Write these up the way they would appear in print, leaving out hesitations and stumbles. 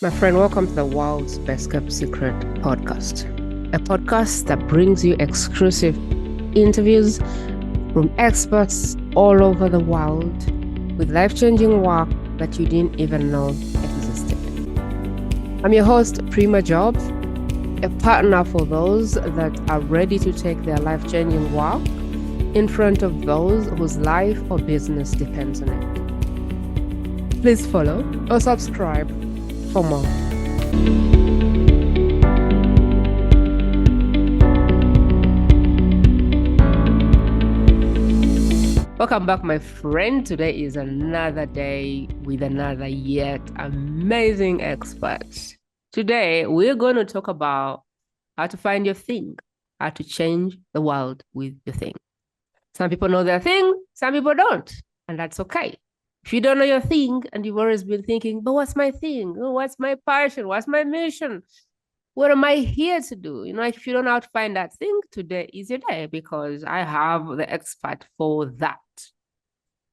My friend, welcome to the world's best kept secret podcast, a podcast that brings you exclusive interviews from experts all over the world with life-changing work that you didn't even know existed. I'm your host, Prima Jope, a partner for those that are ready to take their life-changing work in front of those whose life or business depends on it. Please follow or subscribe for more. Welcome back, my friend. Today is another day with another yet amazing expert. Today, we're going to talk about how to find your thing, how to change the world with your thing. Some people know their thing, some people don't, and that's okay. If you don't know your thing and you've always been thinking, but what's my thing? Oh, what's my passion? What's my mission? What am I here to do? If you don't know how to find that thing, today is your day because I have the expert for that.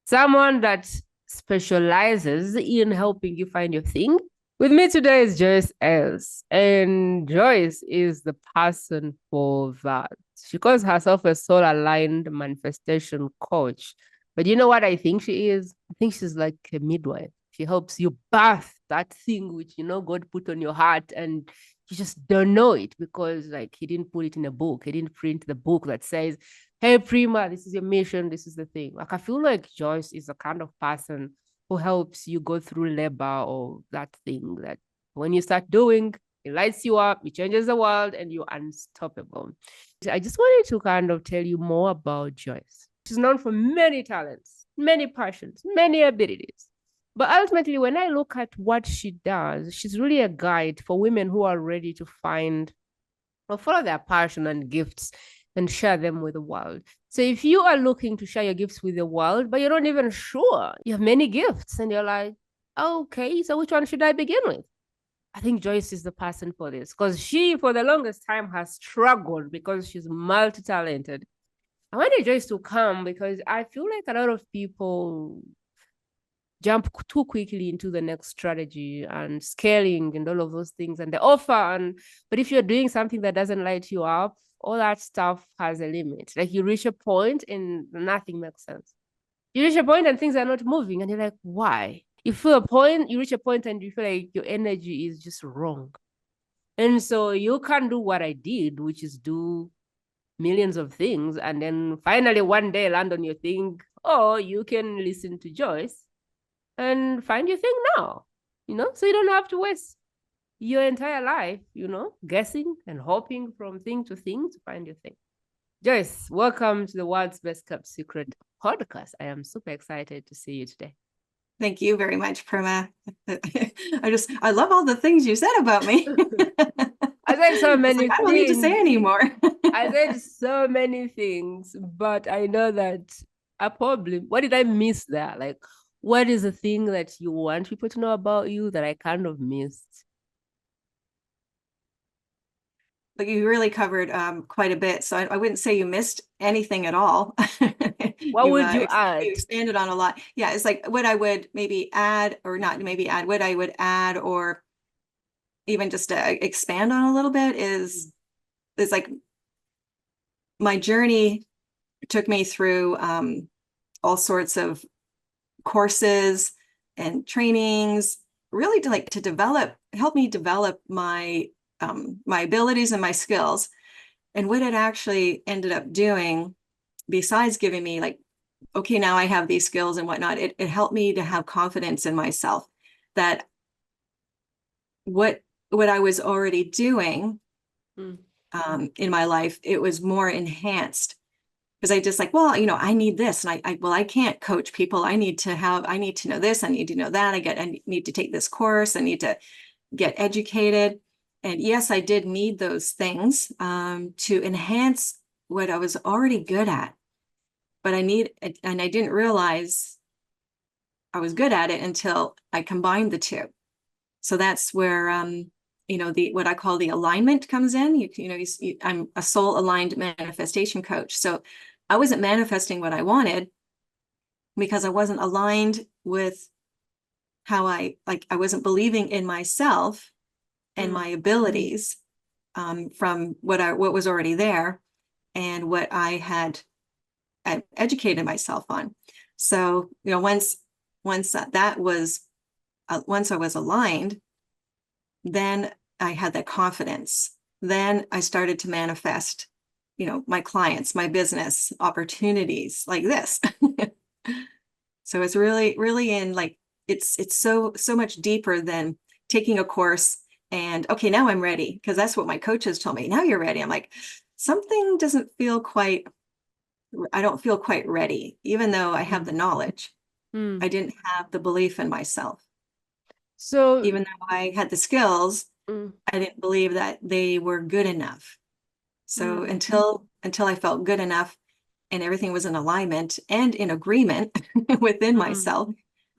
Someone that specializes in helping you find your thing. With me today is Joyce Ayers, and Joyce is the person for that. She calls herself a soul-aligned manifestation coach. But you know what I think she is? I think she's like a midwife. She helps you birth that thing which, God put on your heart, and you just don't know it because he didn't put it in a book. He didn't print the book that says, hey, Prima, this is your mission. This is the thing. I feel like Joyce is the kind of person who helps you go through labor or that thing that when you start doing, it lights you up, it changes the world, and you're unstoppable. I just wanted to kind of tell you more about Joyce. She's known for many talents, many passions, many abilities. But ultimately, when I look at what she does, she's really a guide for women who are ready to find or follow their passion and gifts and share them with the world. So if you are looking to share your gifts with the world, but you're not even sure, you have many gifts and you're like, okay, so which one should I begin with? I think Joyce is the person for this because she, for the longest time, has struggled because she's multi-talented. I wanted Joyce to come because I feel like a lot of people jump too quickly into the next strategy and scaling and all of those things and the offer. But if you're doing something that doesn't light you up, all that stuff has a limit. Like you reach a point and nothing makes sense. You reach a point and things are not moving, and you're like, why? You reach a point and you feel like your energy is just wrong. And so you can't do what I did, which is do millions of things, and then finally one day land on your thing. Or you can listen to Joyce and find your thing now, so you don't have to waste your entire life, guessing and hoping from thing to thing to find your thing. Joyce, welcome to the world's best kept secret podcast. I am super excited to see you today. Thank you very much, Prima. I love all the things you said about me. I said so many things. I don't need to say anymore. I said so many things, but I know that what did I miss there? Like, what is the thing that you want people to know about you that I kind of missed? But you really covered quite a bit. So I wouldn't say you missed anything at all. What would you add? You expanded on a lot. Yeah, it's like what I would maybe add or not maybe add, what I would add or even just expand on a little bit is like my journey took me through all sorts of courses and trainings, really to help me develop my abilities and my skills. And what it actually ended up doing, besides giving me like, okay, now I have these skills and whatnot, it helped me to have confidence in myself that what I was already doing in my life, it was more enhanced. Because I just like, well, I need this, and I can't coach people. I need to know this. I need to know that. I need to take this course. I need to get educated. And yes, I did need those things to enhance what I was already good at. But I didn't realize I was good at it until I combined the two. So that's where what I call the alignment comes in. I'm a soul aligned manifestation coach. So I wasn't manifesting what I wanted because I wasn't aligned with how I wasn't believing in myself and my abilities, from what was already there and what I educated myself on. So, once I was aligned, then I had that confidence. Then I started to manifest, my clients, my business opportunities like this. So it's really, really in like, it's so much deeper than taking a course and okay, now I'm ready. Because that's what my coaches told me. Now you're ready. I'm like, something doesn't feel quite, I don't feel quite ready, even though I have the knowledge. I didn't have the belief in myself. So, Even though I had the skills, mm, I didn't believe that they were good enough. So mm, until I felt good enough and everything was in alignment and in agreement within mm, myself,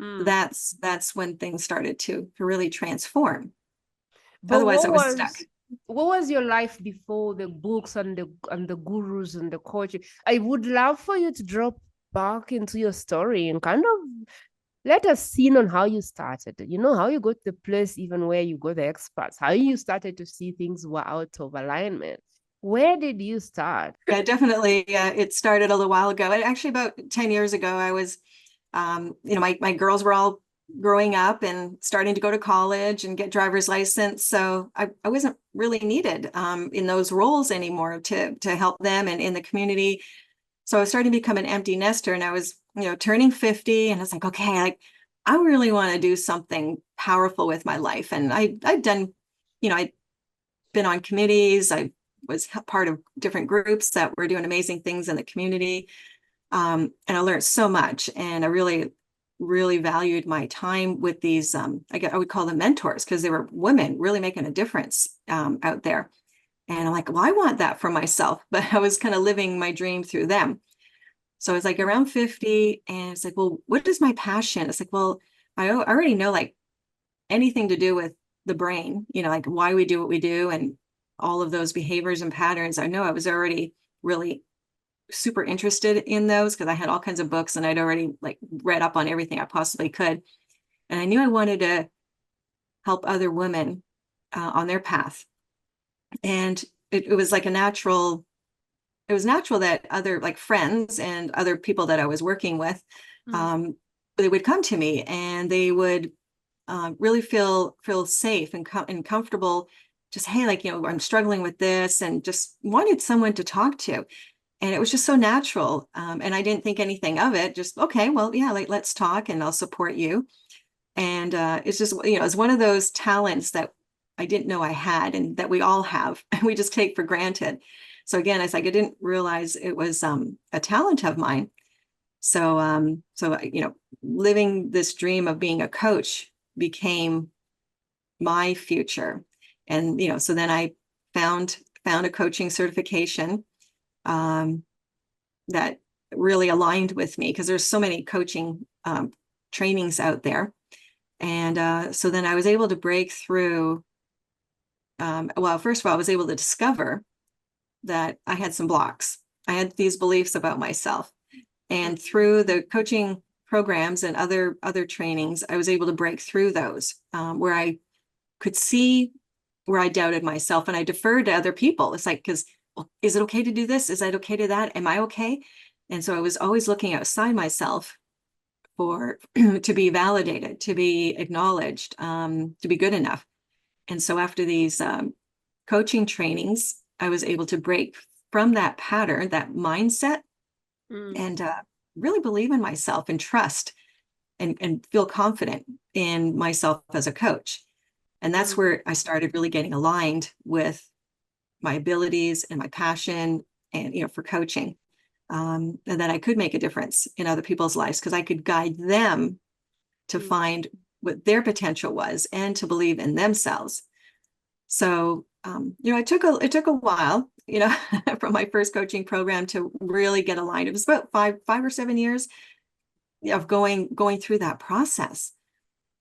mm. that's when things started to really transform. But Otherwise, I was stuck. what was your life before the books and the gurus and the coaching? I would love for you to drop back into your story and kind of let us in on how you started. You know, how you got the place even where you got the experts, how you started to see things were out of alignment. Where did you start? Yeah, definitely. It started a little while ago. And actually, about 10 years ago, I was, my girls were all growing up and starting to go to college and get driver's license. So I wasn't really needed in those roles anymore to help them and in the community. So I was starting to become an empty nester, and I was, turning 50, and I was like, okay, I really want to do something powerful with my life. And I'd done, I'd been on committees. I was part of different groups that were doing amazing things in the community. And I learned so much. And I really, really valued my time with these, I would call them mentors, because they were women really making a difference out there. And I'm like, well, I want that for myself. But I was kind of living my dream through them. So I was like around 50, and it's like, well, what is my passion? It's like, well, I already know like anything to do with the brain, like why we do what we do and all of those behaviors and patterns. I know I was already really super interested in those because I had all kinds of books and I'd already like read up on everything I possibly could. And I knew I wanted to help other women on their path. And it was like it was natural that other like friends and other people that I was working with, Mm, um, they would come to me and they would really feel safe and comfortable. Just, hey, like, I'm struggling with this, and just wanted someone to talk to. And it was just so natural. And I didn't think anything of it. Just, okay, well, yeah, like, let's talk and I'll support you. And it's just, it's one of those talents that I didn't know I had and that we all have. We just take for granted. So again, it's like I didn't realize it was a talent of mine. So living this dream of being a coach became my future. And so then I found a coaching certification um, that really aligned with me, because there's so many coaching trainings out there. And so then I was able to break through. Well, first of all, I was able to discover that I had some blocks. I had these beliefs about myself. And through the coaching programs and other trainings, I was able to break through those, where I could see where I doubted myself, and I deferred to other people. It's like, because, well, is it okay to do this? Is that okay to that? Am I okay? And so I was always looking outside myself for to be validated, to be acknowledged, to be good enough. And so after these coaching trainings, I was able to break from that pattern, that mindset, mm, and really believe in myself and trust and feel confident in myself as a coach. And that's mm, where I started really getting aligned with my abilities and my passion and, for coaching, and that I could make a difference in other people's lives, because I could guide them to mm, find what their potential was and to believe in themselves. So, it took a while, from my first coaching program to really get aligned. It was about 5 or 7 years of going through that process,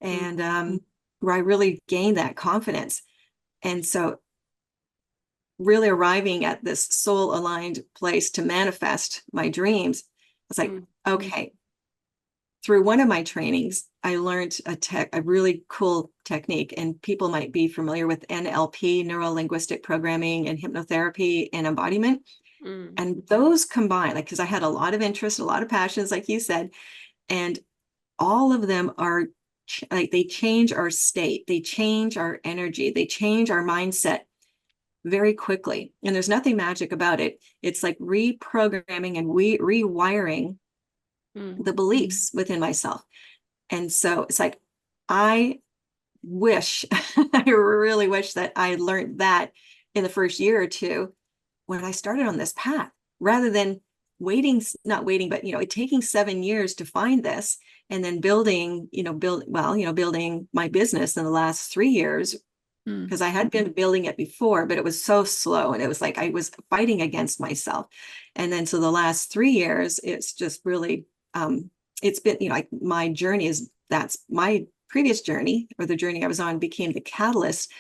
mm, and where I really gained that confidence. And so really arriving at this soul aligned place to manifest my dreams, it's like, mm, okay, through one of my trainings, I learned a really cool technique, and people might be familiar with NLP, neuro linguistic programming, and hypnotherapy and embodiment. Mm. And those combine, like, because I had a lot of interest, a lot of passions, like you said, and all of them are like, they change our state, they change our energy, they change our mindset very quickly. And there's nothing magic about it. It's like reprogramming and rewiring the beliefs within myself. And so it's like, I wish, I really wish that I learned that in the first year or two when I started on this path, rather than not waiting, but, it taking 7 years to find this, and then building my business in the last 3 years, because I had been building it before, but it was so slow. And it was like I was fighting against myself. And then so the last 3 years, it's just really, it's been, like, my journey that's my previous journey, or the journey I was on, became the catalyst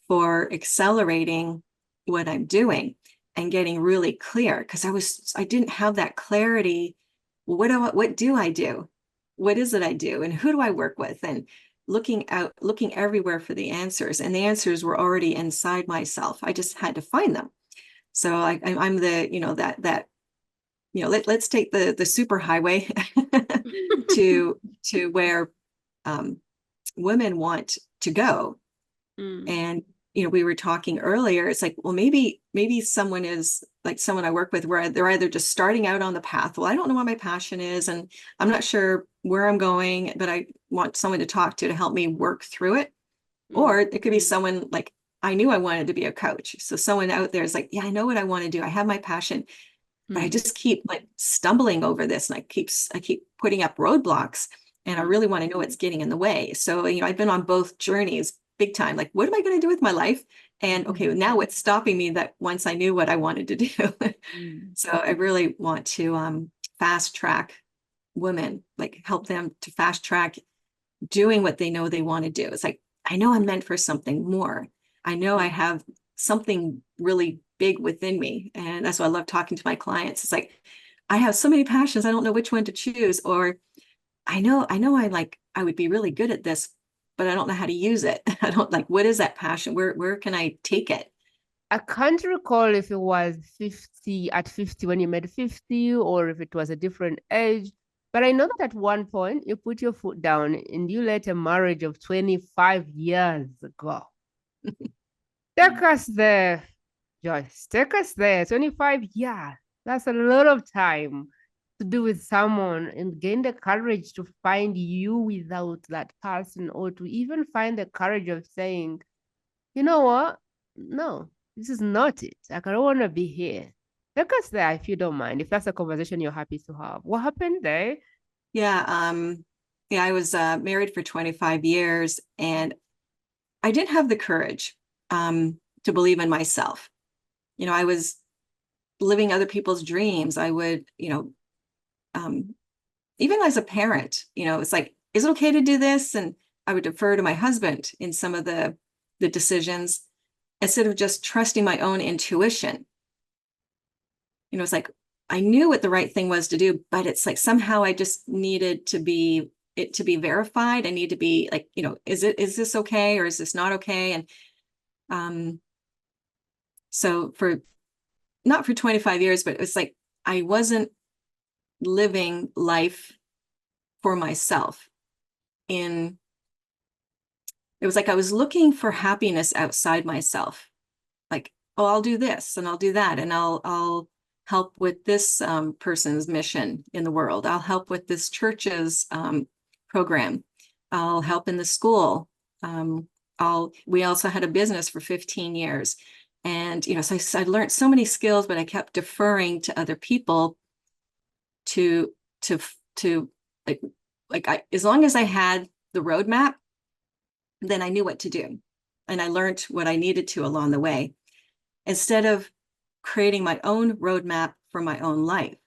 for accelerating what I'm doing and getting really clear. Because I didn't have that clarity. What do I do? What is it I do? And who do I work with? And looking everywhere for the answers. And the answers were already inside myself. I just had to find them. So I'm the, let's take the super highway to where women want to go. And, we were talking earlier, it's like, well, maybe someone is like someone I work with, where they're either just starting out on the path. Well, I don't know what my passion is, and I'm not sure where I'm going, but I want someone to talk to help me work through it. Or it could be someone like, I knew I wanted to be a coach. So someone out there is like, yeah, I know what I want to do. I have my passion, but I just keep like stumbling over this, and I keep putting up roadblocks, and I really want to know what's getting in the way. So, I've been on both journeys big time. Like, what am I going to do with my life? And okay, now what's stopping me that once I knew what I wanted to do? So I really want to fast track women, like help them to fast track doing what they know they want to do. It's like, I know I'm meant for something more. I know I have something really big within me. And that's why I love talking to my clients. It's like, I have so many passions, I don't know which one to choose. Or I know I would be really good at this, but I don't know how to use it. I don't, like, what is that passion? Where can I take it? I can't recall if it was 50 when you made 50, or if it was a different age. But I know that at one point you put your foot down and you let a marriage of 25 years go. Take us there, Joyce. Take us there. 25 years. That's a lot of time to do with someone, and gain the courage to find you without that person, or to even find the courage of saying, you know what? No, this is not it. Like, I don't want to be here. Take us there if you don't mind, if that's a conversation you're happy to have. What happened there? Yeah, I was married for 25 years, and I didn't have the courage to believe in myself. I was living other people's dreams. I would, even as a parent, it's like, is it okay to do this? And I would defer to my husband in some of the decisions, instead of just trusting my own intuition. It's like, I knew what the right thing was to do, but it's like, somehow I just needed to be verified. I need to be like, is this okay, or is this not okay? And so not for 25 years, but it was like, I wasn't living life for myself. It was like I was looking for happiness outside myself. Like, oh, I'll do this and I'll do that, and I'll help with this person's mission in the world. I'll help with this church's program. I'll help in the school. We also had a business for 15 years. And, so I learned so many skills, but I kept deferring to other people to as long as I had the roadmap, then I knew what to do. And I learned what I needed to along the way, instead of creating my own roadmap for my own life.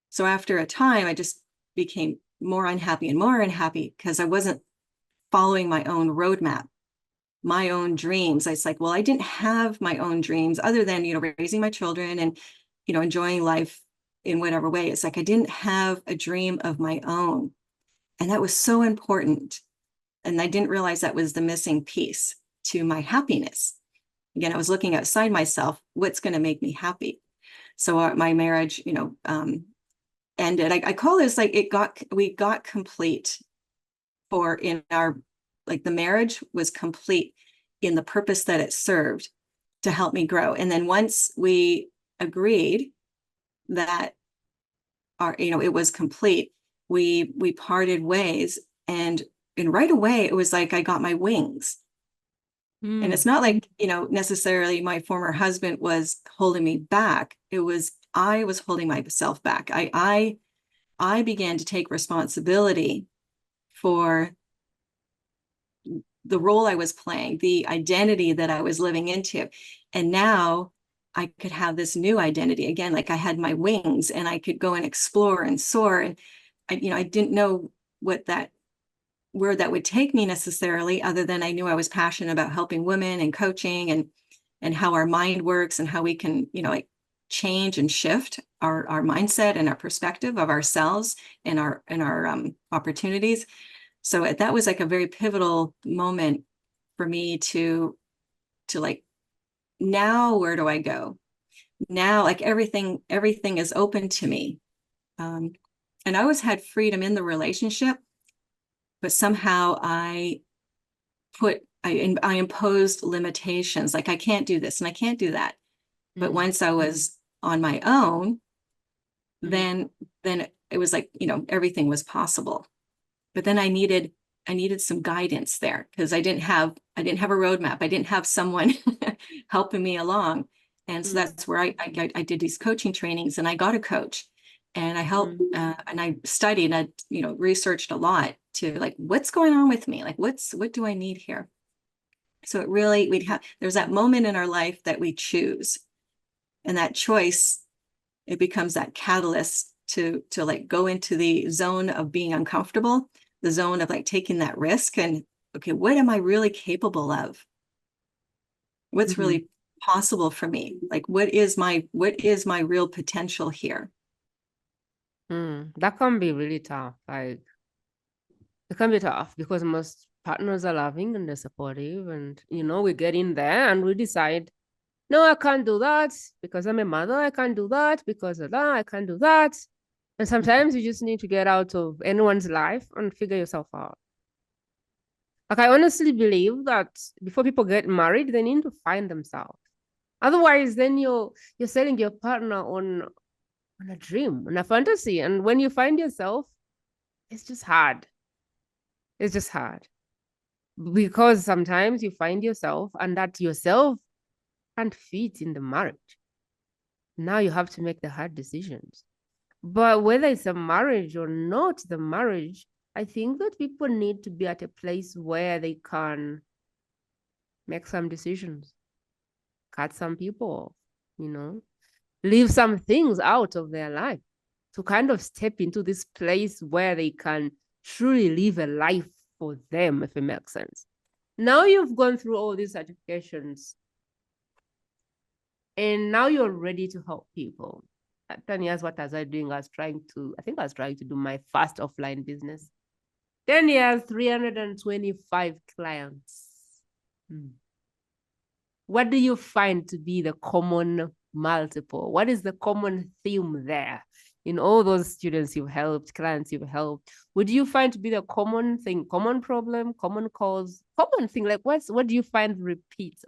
So after a time, I just became more unhappy because I wasn't following my own roadmap, my own dreams. It's like, well, I didn't have my own dreams other than, raising my children and, enjoying life in whatever way. It's like, I didn't have a dream of my own. And that was so important. And I didn't realize that was the missing piece to my happiness. Again, I was looking outside myself, what's going to make me happy? So my marriage, ended. I call this like we got complete for in our, like the marriage was complete in the purpose that it served to help me grow. And then once we agreed that it was complete, we parted ways, and right away it was like I got my wings. And it's not like, necessarily my former husband was holding me back. It was, I was holding myself back. I began to take responsibility for the role I was playing, the identity that I was living into. And now I could have this new identity again, like I had my wings and I could go and explore and soar. And I didn't know where that would take me necessarily, other than I knew I was passionate about helping women and coaching and how our mind works and how we can, like change and shift our mindset and our perspective of ourselves and our opportunities. So that was like a very pivotal moment for me to like, now where do I go? Now, like everything is open to me. And I always had freedom in the relationship, but somehow I imposed limitations, like I can't do this and I can't do that. But once I was on my own, then it was like, everything was possible. But then I needed some guidance there, because I didn't have a roadmap. I didn't have someone helping me along. And so that's where I did these coaching trainings, and I got a coach, and I helped and I studied, and I researched a lot to like, what's going on with me? Like, what do I need here? So it really, there's that moment in our life that we choose, and that choice, it becomes that catalyst to like go into the zone of being uncomfortable, the zone of like taking that risk, and okay, what am I really capable of? What's really possible for me? Like, what is my real potential here? That can be really tough. Like, it can be tough because most partners are loving and they're supportive, and we get in there and we decide, no, I can't do that because I'm a mother. I can't do that because of that. I can't do that. And sometimes you just need to get out of anyone's life and figure yourself out. Like, I honestly believe that before people get married, they need to find themselves. Otherwise, then you're selling your partner on a dream, on a fantasy. And when you find yourself, it's just hard. It's just hard. Because sometimes you find yourself and that yourself can't fit in the marriage. Now you have to make the hard decisions. But whether it's a marriage or not the marriage, I think that people need to be at a place where they can make some decisions, cut some people off, leave some things out of their life to kind of step into this place where they can truly live a life for them, if it makes sense. Now you've gone through all these certifications and now you're ready to help people. At 10 years, what was I doing? I was trying to do my first offline business. 10 years, 325 clients. What do you find to be the common multiple? What is the common theme there in all those students you've helped, clients you've helped? Would you find to be the common thing, common problem, common cause, common thing? Like, what do you find repeats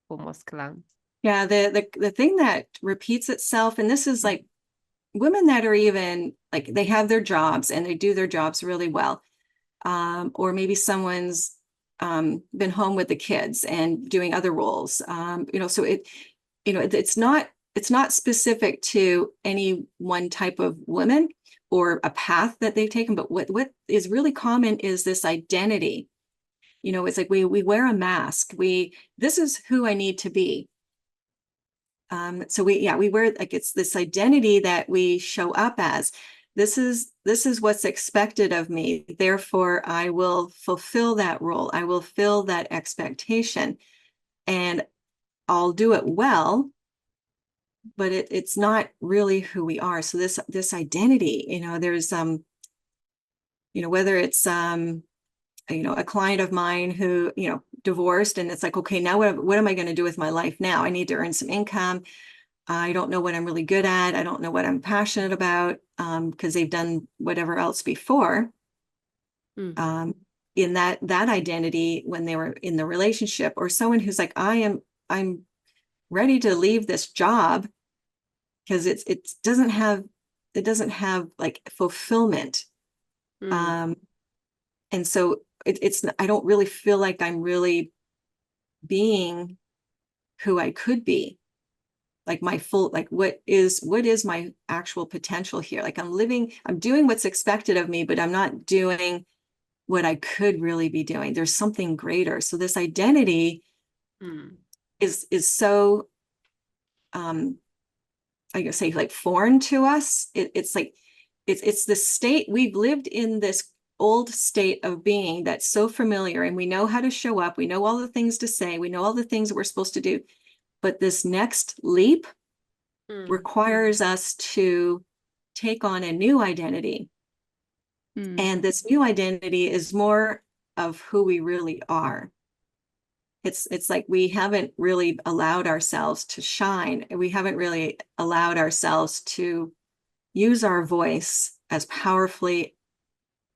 for most clients? Yeah, the thing that repeats itself, and this is like women that are even like, they have their jobs and they do their jobs really well. Or maybe someone's been home with the kids and doing other roles. So it's not specific to any one type of women or a path that they've taken, but what is really common is this identity. It's like we wear a mask. This is who I need to be. So we wear, like, it's this identity that we show up as. This is what's expected of me. Therefore, I will fulfill that role. I will fill that expectation, and I'll do it well. But it's not really who we are. So this identity, there's whether it's a client of mine who, divorced, and it's like, okay, now what am I going to do with my life now? I need to earn some income. I don't know what I'm really good at. I don't know what I'm passionate about, because they've done whatever else before. Mm. In that identity when they were in the relationship, or someone who's like, I'm ready to leave this job because it doesn't have like fulfillment. Mm. And so it's I don't really feel like I'm really being who I could be, like my full, like what is my actual potential here. Like I'm doing what's expected of me, but I'm not doing what I could really be doing. There's something greater. So this identity Mm. is so I guess say like foreign to us. It's like it's the state we've lived in, this old state of being that's so familiar, and we know how to show up, we know all the things to say, we know all the things that we're supposed to do. But this next leap Mm. requires us to take on a new identity. Mm. And this new identity is more of who we really are. It's like we haven't really allowed ourselves to shine. We haven't really allowed ourselves to use our voice as powerfully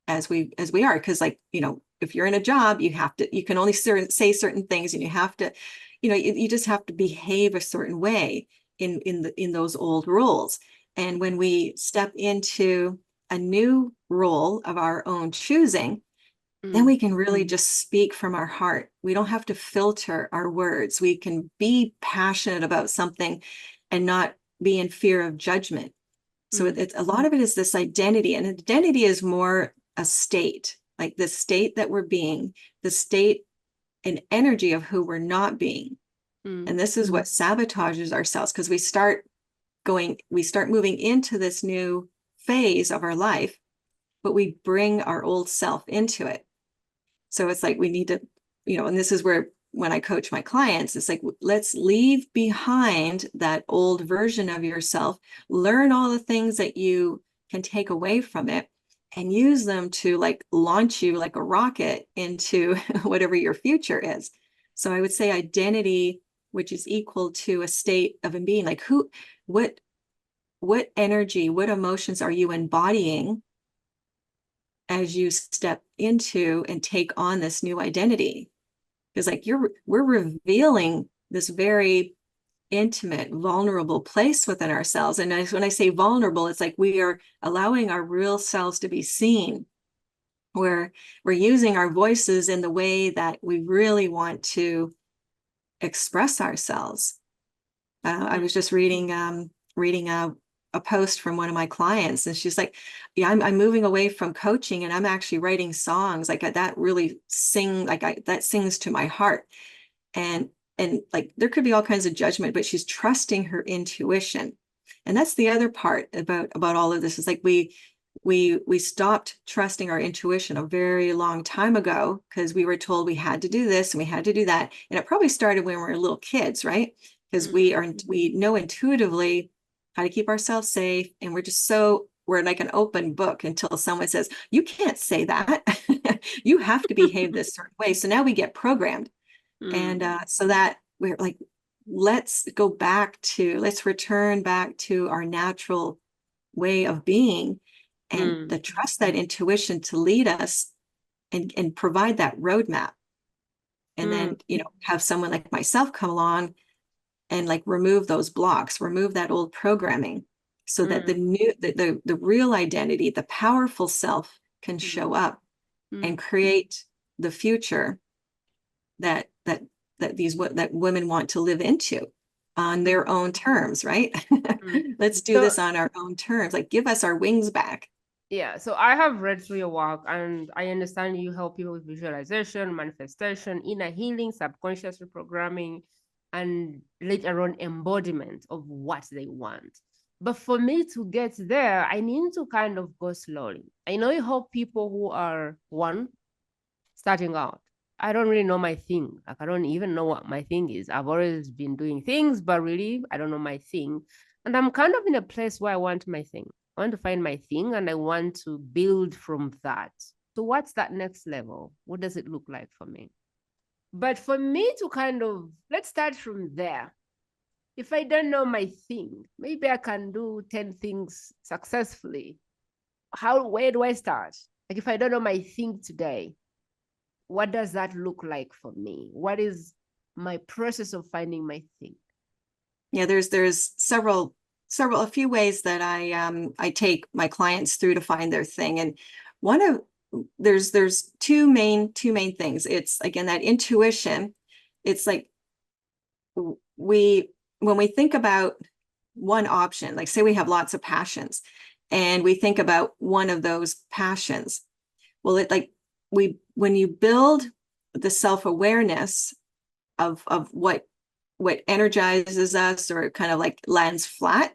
as we are. Because, like, if you're in a job, you can only say certain things, and you have to, you just have to behave a certain way in those old roles. And when we step into a new role of our own choosing, then Mm. we can really just speak from our heart. We don't have to filter our words. We can be passionate about something and not be in fear of judgment. So Mm. it's a lot of it is this identity, and identity is more a state, like the state that we're being, the state and energy of who we're not being. Mm. And this is what sabotages ourselves, because we start moving into this new phase of our life, but we bring our old self into it. So it's like we need to, and this is where when I coach my clients, it's like, let's leave behind that old version of yourself, learn all the things that you can take away from it, and use them to like launch you like a rocket into whatever your future is. So I would say identity, which is equal to a state of being, like what, what energy, what emotions are you embodying as you step into and take on this new identity? Because like we're revealing this very intimate, vulnerable place within ourselves. And when I say vulnerable, it's like we are allowing our real selves to be seen, where we're using our voices in the way that we really want to express ourselves. I was just reading a post from one of my clients, and she's like, "Yeah, I'm moving away from coaching, and I'm actually writing songs. Like that really that sings to my heart." And like there could be all kinds of judgment, but she's trusting her intuition. And that's the other part about all of this, is like we stopped trusting our intuition a very long time ago, because we were told we had to do this and we had to do that. And it probably started when we were little kids, right? Because we know intuitively how to keep ourselves safe, and we're like an open book until someone says, you can't say that. You have to behave this certain way. So now we get programmed. Mm. And so that we're like, let's return back to our natural way of being, and Mm. the trust that intuition to lead us and provide that roadmap. And Mm. then, have someone like myself come along and like remove those blocks, remove that old programming, so that Mm. the real identity, the powerful self, can Mm. show up Mm. and create the future that women want to live into on Mm. their own terms, right? Mm. Let's do So this on our own terms. Like, give us our wings back. yeah, so I have read through your work, and I understand you help people with visualization, manifestation, inner healing, subconscious reprogramming, and later on embodiment of what they want. But for me to get there, I need to kind of go slowly. I know you help people who are starting out. I don't really know my thing. Like, I don't even know what my thing is. I've always been doing things, but really, I don't know my thing. And I'm kind of in a place where I want my thing. I want to find my thing and I want to build from that. So what's that next level? What does it look like for me? But for me to kind of, let's start from there. If I don't know my thing, maybe I can do 10 things successfully. Where do I start? Like if I don't know my thing today, what does that look like for me? What is my process of finding my thing? Yeah, there's a few ways that I take my clients through to find their thing. And one of there's two main things. It's again that intuition. It's like when we think about one option, like say we have lots of passions and we think about one of those passions. Well, when you build the self-awareness of what energizes us or kind of like lands flat,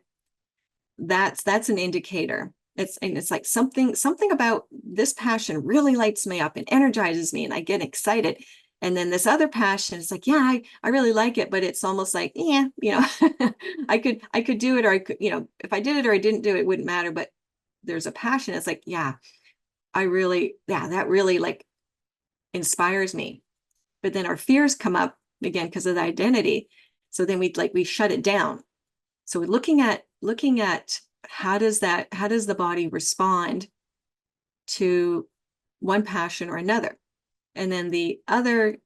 that's an indicator. It's like something about this passion really lights me up and energizes me and I get excited. And then this other passion is like, yeah, I really like it, but it's almost like, yeah, I could do it, or I could, if I did it or I didn't do it, it wouldn't matter. But there's a passion. It's like, yeah, that really like inspires me. But then our fears come up again because of the identity. So then we shut it down. So we're looking at how does the body respond to one passion or another. And then the other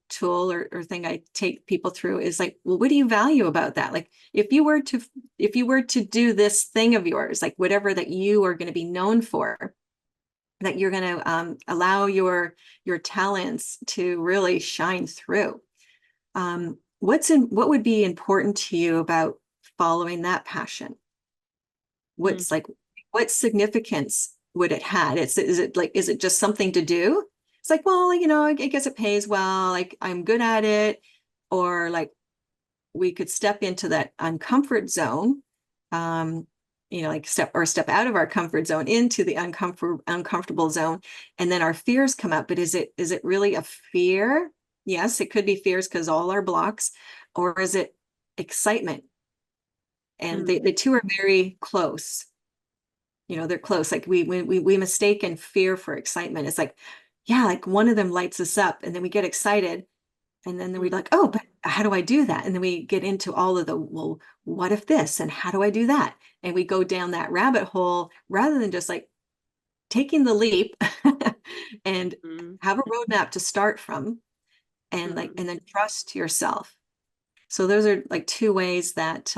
tool or thing I take people through is like, well, what do you value about that? Like if you were to do this thing of yours, like whatever that you are going to be known for, that you're going to allow your talents to really shine through. What would be important to you about following that passion? What significance would it have? Is it just something to do? It's like, well, I guess it pays well, like I'm good at it. Or like we could step into that uncomfort zone, like step out of our comfort zone into the uncomfortable zone. And then our fears come up. But is it really a fear? Yes, it could be fears because all our blocks, or is it excitement? And the two are very close. They're close. Like we mistake fear for excitement. It's like, yeah, like one of them lights us up and then we get excited. And then we're like, oh, but how do I do that? And then we get into all of well, what if this? And how do I do that? And we go down that rabbit hole rather than just like taking the leap and have a roadmap to start from and and then trust yourself. So those are like two ways that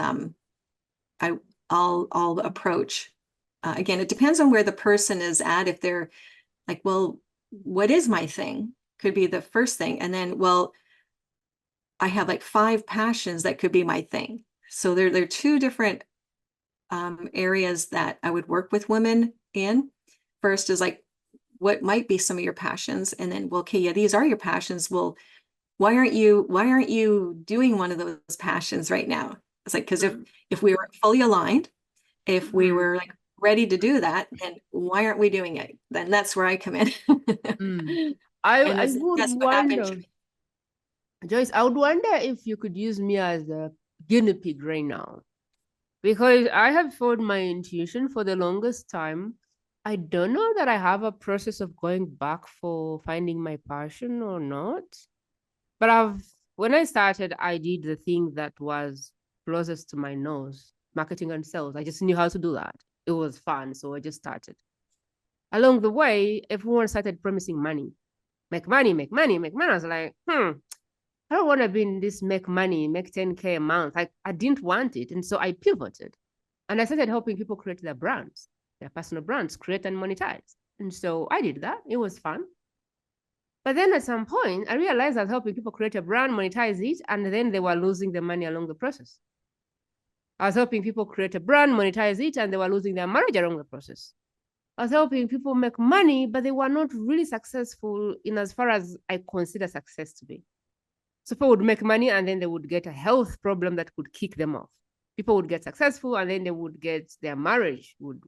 I'll approach. Again, it depends on where the person is at. If they're like, well, what is my thing? Could be the first thing. And then, well, I have like 5 passions that could be my thing. So there are 2 different areas that I would work with women in. First is like, what might be some of your passions? And then, well, okay, yeah, these are your passions. Well, why aren't you doing one of those passions right now? It's like, because if we were fully aligned, if we were like ready to do that, then why aren't we doing it? Then that's where I come in. I would that's what wonder, happened. Joyce, I would wonder if you could use me as a guinea pig right now. Because I have followed my intuition for the longest time. I don't know that I have a process of going back for finding my passion or not. But when I started, I did the thing that was closest to my nose, marketing and sales. I just knew how to do that. It was fun, so I just started. Along the way, everyone started promising money. Make money, make money, make money. I was like, I don't want to be in this make money, make 10K a month. I didn't want it. And so I pivoted. And I started helping people create their brands, their personal brands, create and monetize. And so I did that. It was fun. But then at some point, I realized I was helping people create a brand, monetize it, and then they were losing the money along the process. I was helping people create a brand, monetize it, and they were losing their marriage along the process. I was helping people make money, but they were not really successful in as far as I consider success to be. So people would make money and then they would get a health problem that could kick them off. People would get successful and then they would get their marriage would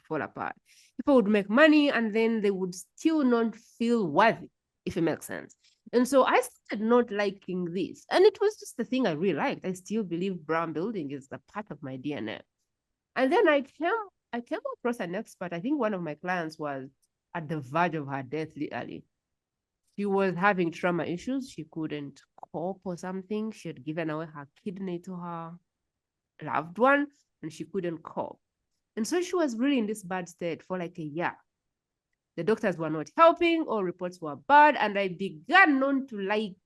fall apart. People would make money and then they would still not feel worthy, if it makes sense. And so I started not liking this. And it was just the thing I really liked. I still believe brand building is a part of my DNA. And then I came across an expert. I think one of my clients was at the verge of her death, literally. She was having trauma issues. She couldn't cope or something. She had given away her kidney to her loved one and she couldn't cope. And so she was really in this bad state for like a year. The doctors were not helping, all reports were bad, and I began not to like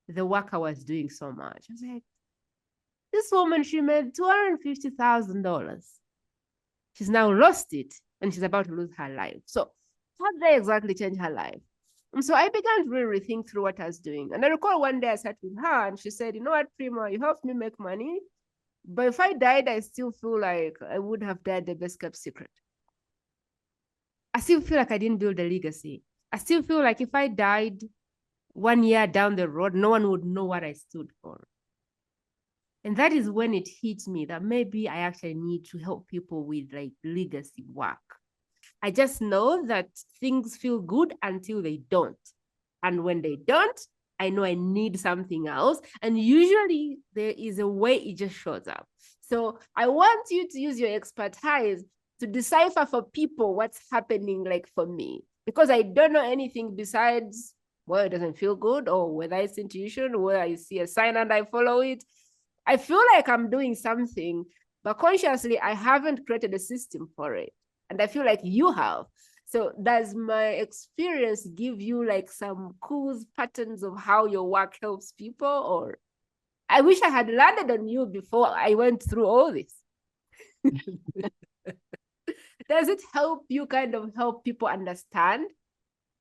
the work I was doing so much. I was like, this woman, she made $250,000. She's now lost it and she's about to lose her life. So how did I exactly change her life? And so I began to really rethink through what I was doing. And I recall one day I sat with her and she said, you know what, Prima, you helped me make money. But if I died, I still feel like I would have died the best kept secret. I still feel like I didn't build a legacy. I still feel like if I died 1 year down the road, no one would know what I stood for. And that is when it hit me that maybe I actually need to help people with like legacy work. I just know that things feel good until they don't. And when they don't, I know I need something else. And usually there is a way it just shows up. So I want you to use your expertise to decipher for people what's happening like for me. Because I don't know anything besides, well, it doesn't feel good, or whether it's intuition, or whether I see a sign and I follow it. I feel like I'm doing something, but consciously I haven't created a system for it. And I feel like you have. So does my experience give you like some cool patterns of how your work helps people? Or I wish I had landed on you before I went through all this. Does it help you kind of help people understand?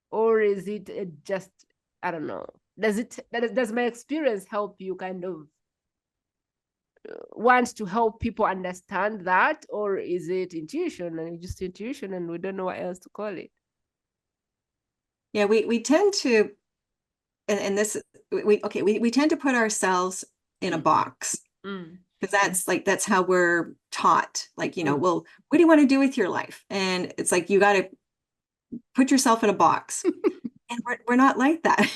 Or is it just, I don't know. Does my experience help you kind of want to help people understand that, or is it intuition and just intuition and we don't know what else to call it? Yeah, we tend to, and this we tend to put ourselves in a box because that's how we're taught. Like, well, what do you want to do with your life? And it's like you got to put yourself in a box. And we're not like that.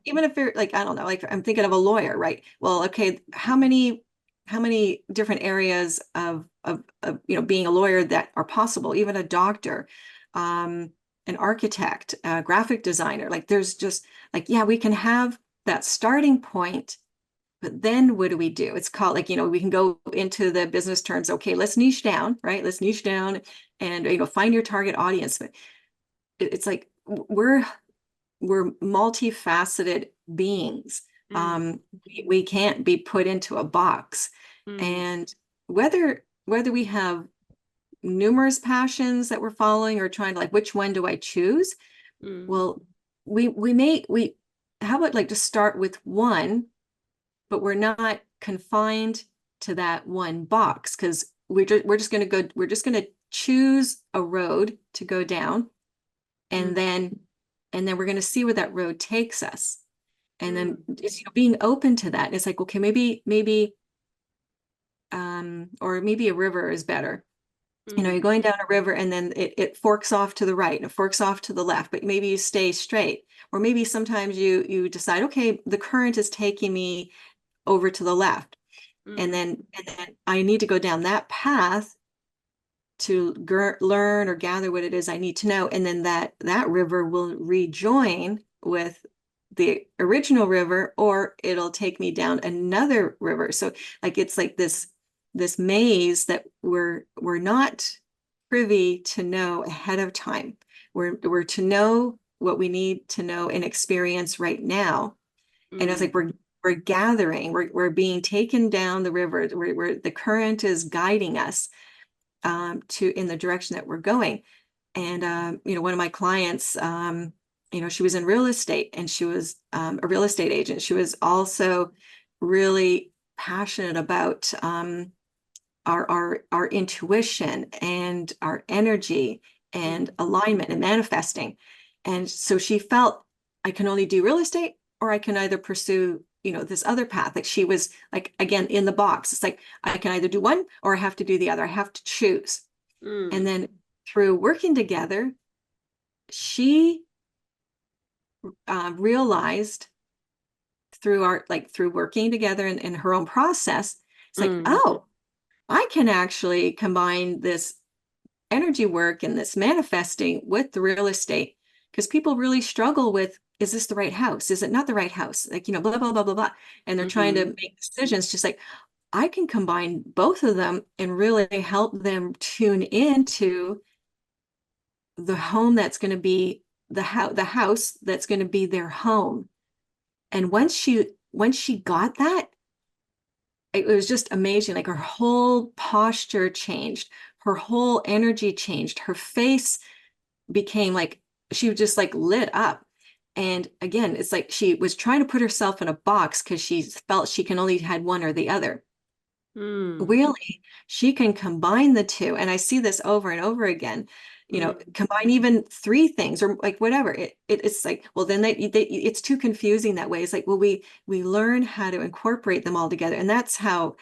Even if you're like, I don't know, like I'm thinking of a lawyer, right? Well, okay, how many different areas of being a lawyer that are possible? Even a doctor, an architect, a graphic designer. Like there's just like, yeah, we can have that starting point, but then what do we do? It's called like, we can go into the business terms. Okay, let's niche down, right? Let's niche down and find your target audience. But it's like we're multifaceted beings. We can't be put into a box. And whether we have numerous passions that we're following or trying to like, which one do I choose? Well, we how about like to start with one, but we're not confined to that one box because we're just going to choose a road to go down, and then we're going to see where that road takes us. And then it's being open to that. And it's like, okay, maybe or maybe a river is better. You're going down a river and then it forks off to the right and it forks off to the left, but maybe you stay straight. Or maybe sometimes you decide, okay, the current is taking me over to the left. And then I need to go down that path to learn or gather what it is I need to know. And then that river will rejoin with the original river, or it'll take me down another river. So like, it's like this maze that we're not privy to know ahead of time. We're to know what we need to know and experience right now. And it's like we're gathering, we're being taken down the river where the current is guiding us to in the direction that we're going. And one of my clients, she was in real estate and she was a real estate agent. She was also really passionate about our intuition and our energy and alignment and manifesting. And so she felt, I can only do real estate, or I can either pursue this other path. Like she was like, again, in the box. It's like, I can either do one or I have to do the other. I have to choose. And then through working together, she realized through working together in her own process, it's like, oh, I can actually combine this energy work and this manifesting with the real estate because people really struggle with, is this the right house? Is it not the right house? Like, blah, blah, blah, blah, blah. And they're trying to make decisions just like I can combine both of them and really help them tune into the home that's going to be the house that's going to be their home. And once she got that, it was just amazing. Like her whole posture changed, her whole energy changed, her face became like she was just like lit up. And again, it's like she was trying to put herself in a box because she felt she can only had one or the other. Really, she can combine the two. And I see this over and over again, combine even three things or like whatever. It's like, well, then it's too confusing that way. It's like, well, we learn how to incorporate them all together. And that's how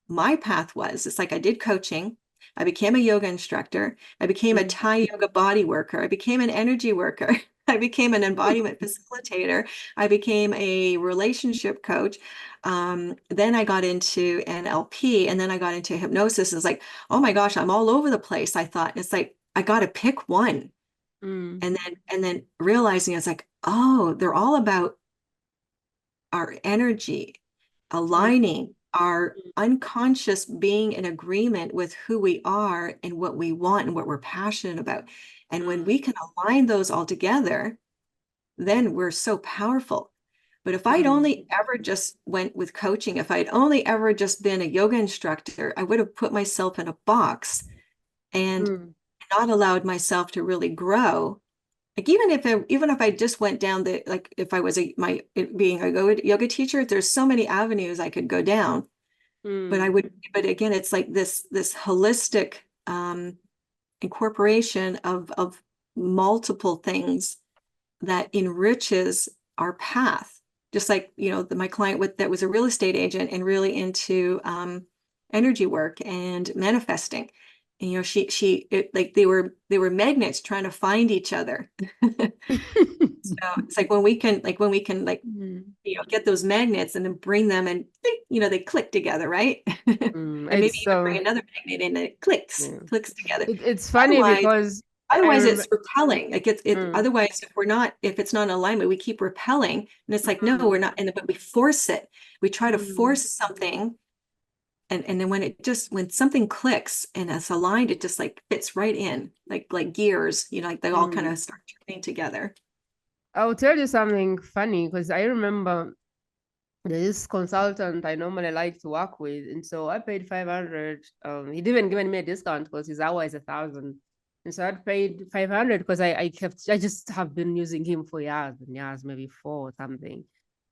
my path was. It's like I did coaching. I became a yoga instructor. I became a Thai yoga body worker. I became an energy worker. I became an embodiment facilitator. I became a relationship coach. Then I then into NLP, and then I got into hypnosis. It's like, oh my gosh, I'm all over the place. I thought, and it's like, I got to pick one. And then realizing it's like, oh, they're all about our energy, aligning our unconscious being in agreement with who we are and what we want and what we're passionate about. And when we can align those all together, then we're so powerful. But if I'd only ever just went with coaching, if I'd only ever just been a yoga instructor, I would have put myself in a box and not allowed myself to really grow. Like even if I just went down like if I was being a yoga teacher, there's so many avenues I could go down. But again, it's like this holistic incorporation of multiple things that enriches our path. Just like, my client that was a real estate agent and really into energy work and manifesting. And, like they were magnets trying to find each other. So it's like when we can get those magnets and then bring them and they click together, right? And maybe It's even bring another magnet in and it clicks together. it's funny Otherwise, because Otherwise, it's repelling. Like otherwise, if it's not in alignment, we keep repelling. And it's like, no, we're not. But we force it. We try to force something. And then when something clicks and it's aligned, it just like fits right in, like gears, like they all kind of start turning together. I'll tell you something funny because I remember this consultant I normally like to work with, and so I paid 500. He'd even given me a discount because his hour is 1,000, and so I'd paid 500 because I just have been using him for years and years, maybe 4 or something.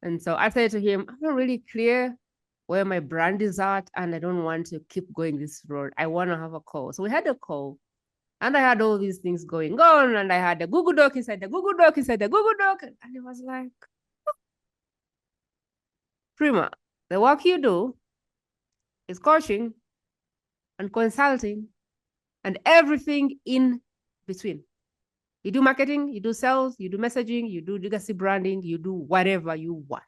And so I said to him, I'm not really clear where my brand is at, and I don't want to keep going this road. I want to have a call. So we had a call. And I had all these things going on, and I had the Google Doc inside the Google Doc inside the Google Doc, and it was like, Prima, the work you do is coaching and consulting and everything in between. You do marketing, you do sales, you do messaging, you do legacy branding, you do whatever you want.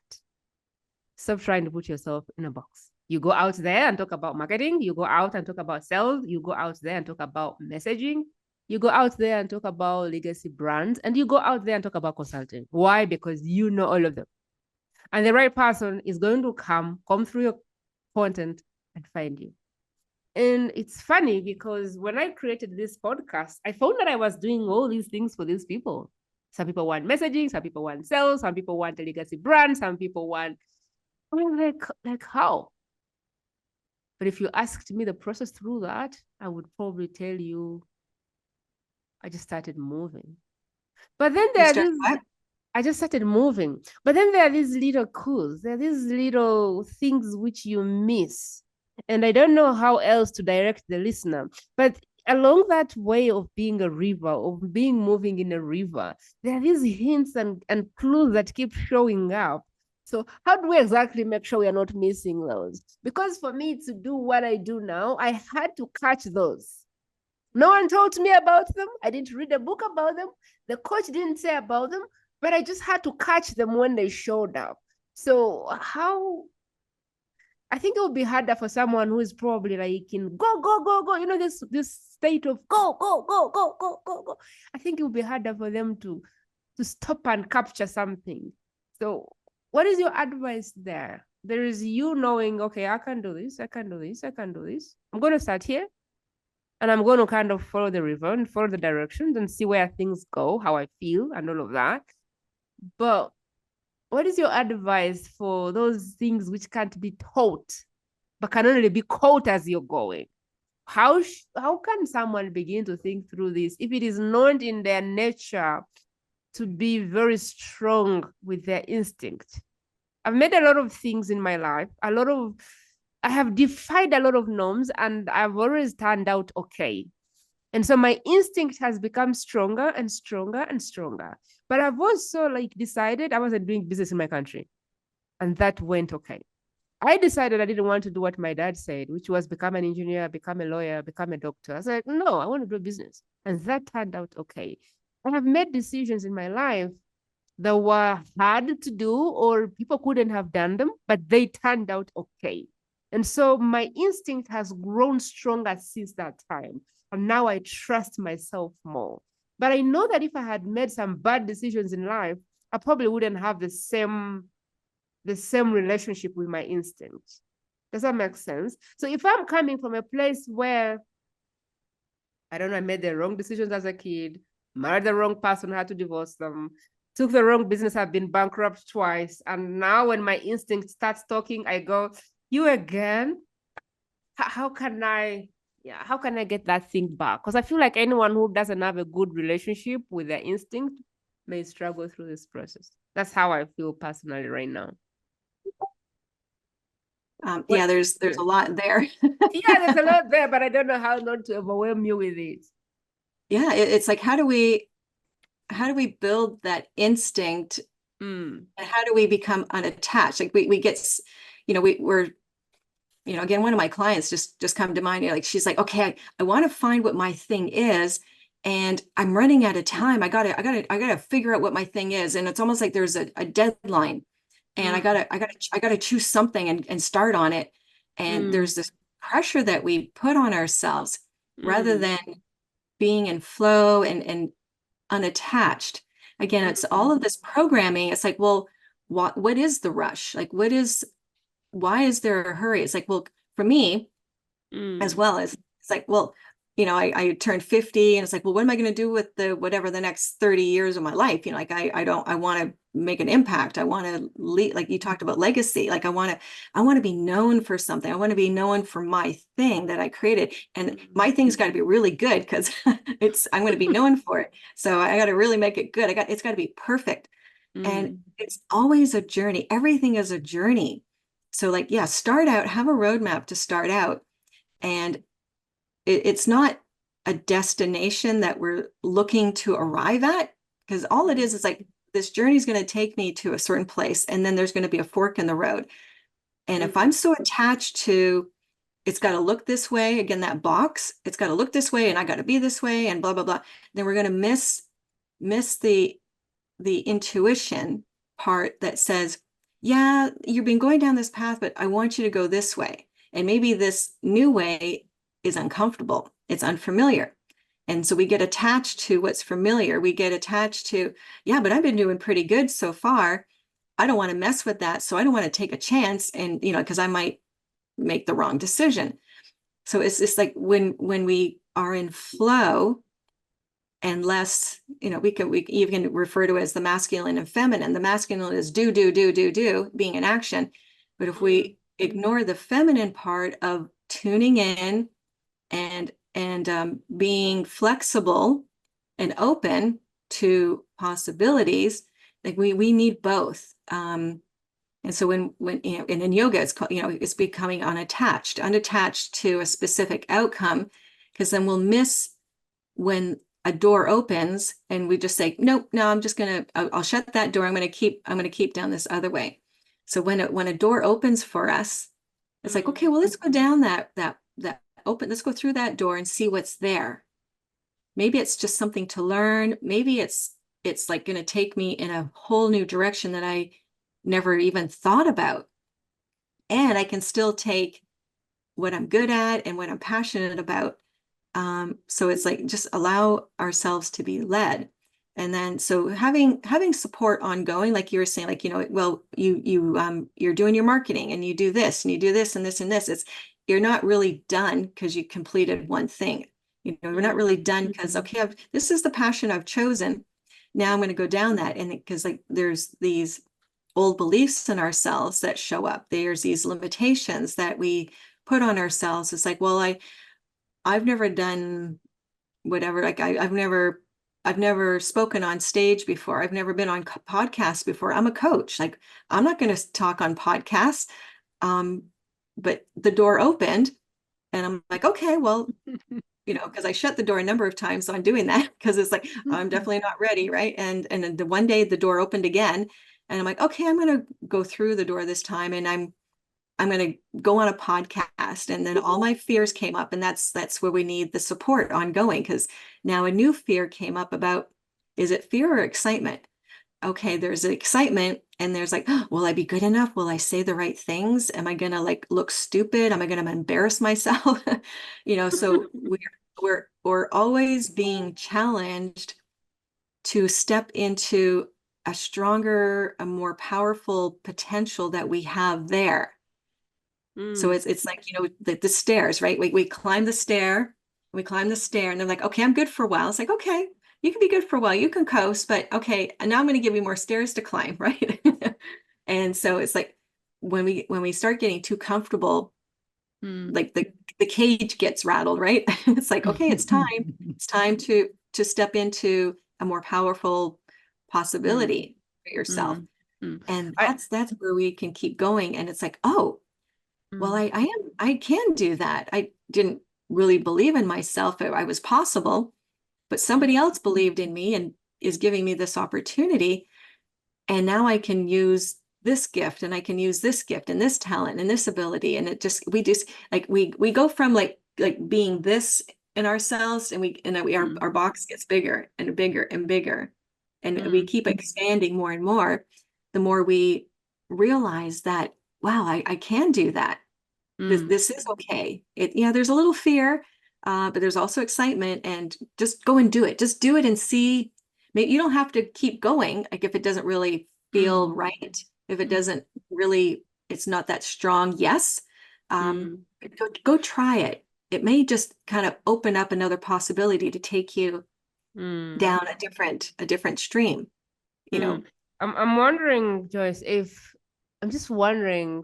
Stop trying to put yourself in a box. You go out there and talk about marketing, you go out and talk about sales, you go out there and talk about messaging, you go out there and talk about legacy brands, and you go out there and talk about consulting. Why? Because you know all of them. And the right person is going to come through your content and find you. And it's funny because when I created this podcast, I found that I was doing all these things for these people. Some people want messaging, some people want sales, some people want a legacy brand, some people want, like how? But if you asked me the process through that, I would probably tell you I just started moving. But then I just started moving. But then there are these little clues. There are these little things which you miss. And I don't know how else to direct the listener. But along that way of being a river, of being moving in a river, there are these hints and clues that keep showing up. So how do we exactly make sure we are not missing those? Because for me to do what I do now, I had to catch those. No one told me about them. I didn't read a book about them. The coach didn't say about them, but I just had to catch them when they showed up. So how I think it would be harder for someone who is probably like in go, go, go, go, this state of go, go, go, go, go, go, go. I think it would be harder for them to stop and capture something. So what is your advice there? There is you knowing, okay, I can do this, I can do this, I can do this. I'm going to start here and I'm going to kind of follow the river and follow the directions and see where things go, how I feel, and all of that. But what is your advice for those things which can't be taught, but can only be caught as you're going? How can someone begin to think through this if it is not in their nature to be very strong with their instinct? I've made a lot of things in my life, I have defied a lot of norms, and I've always turned out okay. And so my instinct has become stronger and stronger and stronger. But I've also like decided I wasn't doing business in my country. And that went okay. I decided I didn't want to do what my dad said, which was become an engineer, become a lawyer, become a doctor. I was like, no, I want to do business. And that turned out okay. I have made decisions in my life that were hard to do or people couldn't have done them, but they turned out okay. And so my instinct has grown stronger since that time. And now I trust myself more. But I know that if I had made some bad decisions in life, I probably wouldn't have the same relationship with my instincts. Does that make sense? So if I'm coming from a place where, I don't know, I made the wrong decisions as a kid, married the wrong person, had to divorce them, took the wrong business, I've been bankrupt twice. And now when my instinct starts talking, I go, you again? How can how can I get that thing back? Because I feel like anyone who doesn't have a good relationship with their instinct may struggle through this process. That's how I feel personally right now. Yeah, there's a lot there. Yeah, there's a lot there, but I don't know how not to overwhelm you with it. Yeah, it's like how do we build that instinct, and how do we become unattached? Like we get, we're, again, one of my clients just come to mind. Like she's like, okay, I want to find what my thing is, and I'm running out of time. I gotta figure out what my thing is, and it's almost like there's a deadline, and I gotta choose something and start on it. And there's this pressure that we put on ourselves rather than being in flow and unattached. Again, it's all of this programming. It's like, well, what is the rush? Like, why is there a hurry? It's like, well, for me, as well as it's like, well, I turned 50 and it's like, well, what am I going to do with the next 30 years of my life? Like I want to make an impact. I want to lead, like you talked about legacy. Like I want to be known for something. I want to be known for my thing that I created. And my thing's got to be really good because I'm going to be known for it. So I got to really make it good. It's got to be perfect. And it's always a journey. Everything is a journey. So like, yeah, start out, have a roadmap to start out. And it's not a destination that we're looking to arrive at, because all it is like this journey is going to take me to a certain place, and then there's going to be a fork in the road. And if I'm so attached to it's got to look this way, again, that box, it's got to look this way, and I got to be this way, and blah blah blah, then we're going to miss the intuition part that says, yeah, you've been going down this path, but I want you to go this way, and maybe this new way is uncomfortable, it's unfamiliar. And so we get attached to what's familiar. We get attached to, yeah, but I've been doing pretty good so far. I don't want to mess with that. So I don't want to take a chance, and because I might make the wrong decision. So it's just like when we are in flow and less, we even refer to it as the masculine and feminine. The masculine is do, being in action. But if we ignore the feminine part of tuning in and being flexible and open to possibilities, like we need both. And so when and in yoga, it's called, it's becoming unattached to a specific outcome, because then we'll miss when a door opens and we just say, nope, no, I'll shut that door. I'm going to keep down this other way. So when a door opens for us, it's like, okay, well, let's go down that open, let's go through that door and see what's there. Maybe it's just something to learn. Maybe it's like going to take me in a whole new direction that I never even thought about. and I can still take what I'm good at and what I'm passionate about. So it's like just allow ourselves to be led. And then so having support ongoing, like you were saying, like, well, you're doing your marketing and you do this and you do this and this and this. It's you're not really done because you completed one thing. We're not really done because okay, this is the passion I've chosen. Now I'm going to go down that. And because like there's these old beliefs in ourselves that show up. There's these limitations that we put on ourselves. It's like, well, I've never done whatever. Like I've never spoken on stage before. I've never been on podcasts before. I'm a coach. Like I'm not going to talk on podcasts. But the door opened and I'm like, okay, well, because I shut the door a number of times on doing that because it's like, I'm definitely not ready. Right. And then the one day the door opened again and I'm like, okay, I'm going to go through the door this time. And I'm going to go on a podcast. And then all my fears came up, and that's where we need the support ongoing. Because now a new fear came up about, is it fear or excitement? Okay, there's excitement and there's like, oh, will I be good enough? Will I say the right things? Am I going to like look stupid? Am I going to embarrass myself? So we're always being challenged to step into a stronger, a more powerful potential that we have there. So it's like, the stairs, right? We climb the stair, and they're like, okay, I'm good for a while. It's like, okay, you can be good for a while. You can coast, but okay, and now I'm going to give you more stairs to climb, right? And so it's like when we start getting too comfortable, like the cage gets rattled, right? It's like, okay, it's time. It's time to step into a more powerful possibility for yourself. And I that's where we can keep going. And it's like, oh, well, mm, I can do that. I didn't really believe in myself that I was possible, but somebody else believed in me and is giving me this opportunity. And now I can use this gift and I can use this gift and this talent and this ability. And we just like we go from like being this in ourselves, and then our box gets bigger and bigger and bigger. And we keep expanding more and more, the more we realize that, wow, I can do that. This is okay. There's a little fear, but there's also excitement, and just go and do it. Just do it and see. Maybe you don't have to keep going. Like if it doesn't really feel right, if it doesn't really, it's not that strong. Yes. Go try it. It may just kind of open up another possibility to take you down a different stream, you Mm. know. I'm wondering, Joyce, if I'm just wondering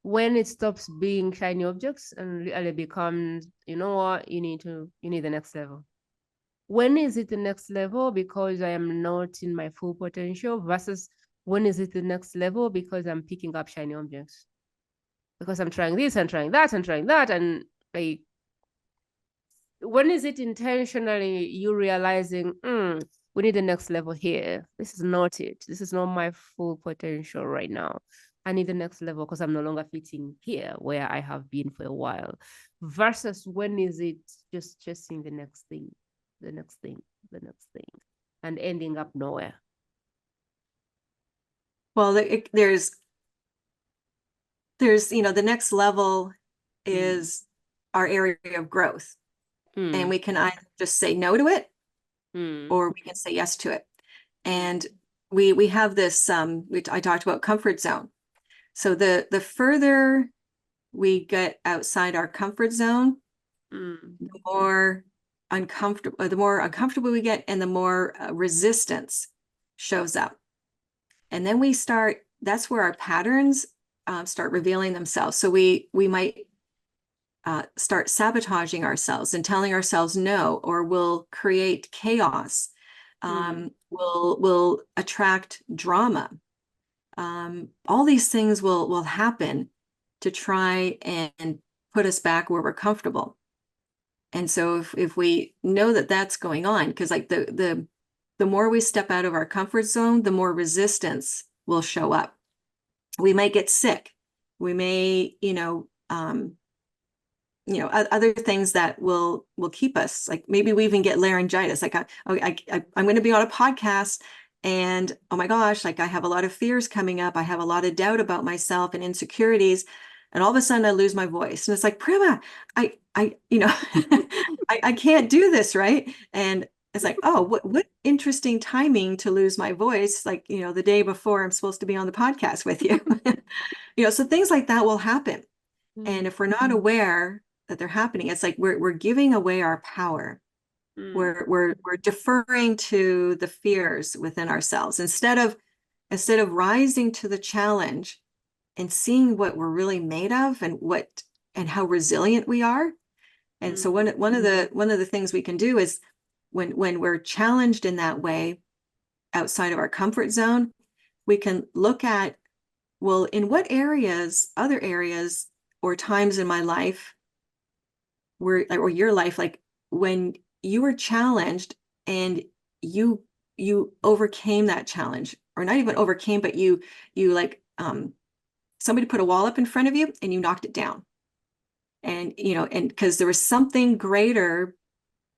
when it stops being shiny objects and really becomes, you know what, you need the next level. When is it the next level because I am not in my full potential versus when is it the next level because I'm picking up shiny objects? Because I'm trying this and trying that and trying that. And like, when is it intentionally you realizing, we need the next level here? This is not it. This is not my full potential right now. I need the next level because I'm no longer fitting here where I have been for a while. Versus when is it just chasing the next thing, the next thing, the next thing, and ending up nowhere? Well, there's the next level is our area of growth, and we can either just say no to it or we can say yes to it. And we have this I talked about comfort zone. So the further we get outside our comfort zone, the more uncomfortable we get, and the more resistance shows up. And then that's where our patterns start revealing themselves. So we might start sabotaging ourselves and telling ourselves no, or we'll create chaos. We'll attract drama. All these things will happen to try and put us back where we're comfortable. And so if we know that that's going on, because like the more we step out of our comfort zone, the more resistance will show up. We might get sick. We may, other things that will keep us, like maybe we even get laryngitis. Like I'm going to be on a podcast, and oh my gosh, like I have a lot of fears coming up. I have a lot of doubt about myself and insecurities. and all of a sudden I lose my voice. And it's like, Prima, you know, I can't do this, right? And it's like, oh, what interesting timing to lose my voice, like, you know, the day before I'm supposed to be on the podcast with you. You know, so things like that will happen. And Mm, if we're not aware that they're happening, it's like we're giving away our power. mm, We're deferring to the fears within ourselves instead of rising to the challenge and seeing what we're really made of and how resilient we are. And so mm, one of the things we can do is when we're challenged in that way outside of our comfort zone, we can look at, well, in what areas, other areas or times in my life or your life, like when you were challenged and you you overcame that challenge, or not even overcame, but you like somebody put a wall up in front of you and you knocked it down. And you know, and because there was something greater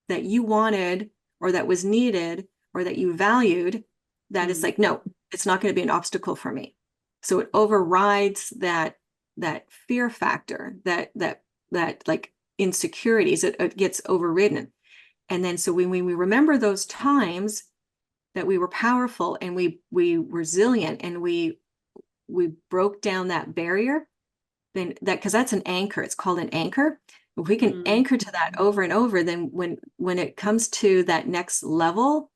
that you wanted or that was needed or that you valued, that it's mm, like, no, it's not going to be an obstacle for me. So it overrides that fear factor, that like insecurities. It gets overridden. And then so when we remember those times that we were powerful and we were resilient and we broke down that barrier, then that, because that's an anchor, it's called an anchor. If we can mm, anchor to that over and over, then when it comes to that next level,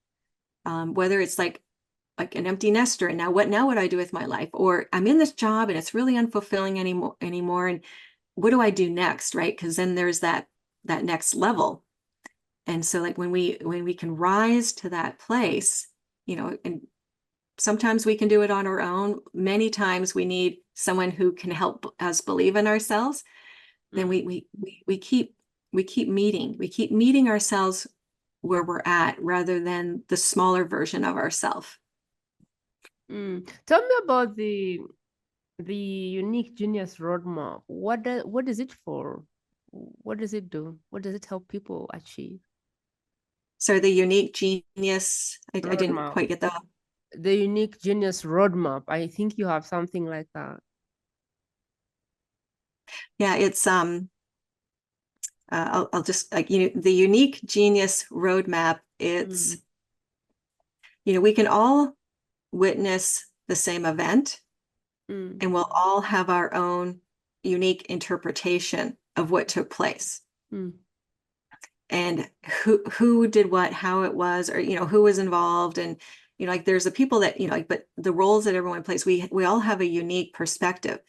whether it's like an empty nester, and now what do I do with my life, or I'm in this job and it's really unfulfilling anymore, and what do I do next, right? Because then there's that next level. And so like when we can rise to that place, you know, and sometimes we can do it on our own, many times we need someone who can help us believe in ourselves. Then mm, we keep meeting ourselves where we're at rather than the smaller version of ourselves. mm. Tell me about the unique genius roadmap. What is it for? What does it do? What does it help people achieve? So the unique genius, I didn't Roadmap. quite get that. The unique genius roadmap. I think you have something like that. Yeah, it's I'll just like, you know, the unique genius roadmap, it's, Mm, you know, we can all witness the same event mm, and we'll all have our own unique interpretation of what took place mm, and who did what, how it was, or you know, who was involved. And you know, like there's the people that, you know, like, but the roles that everyone plays, we all have a unique perspective.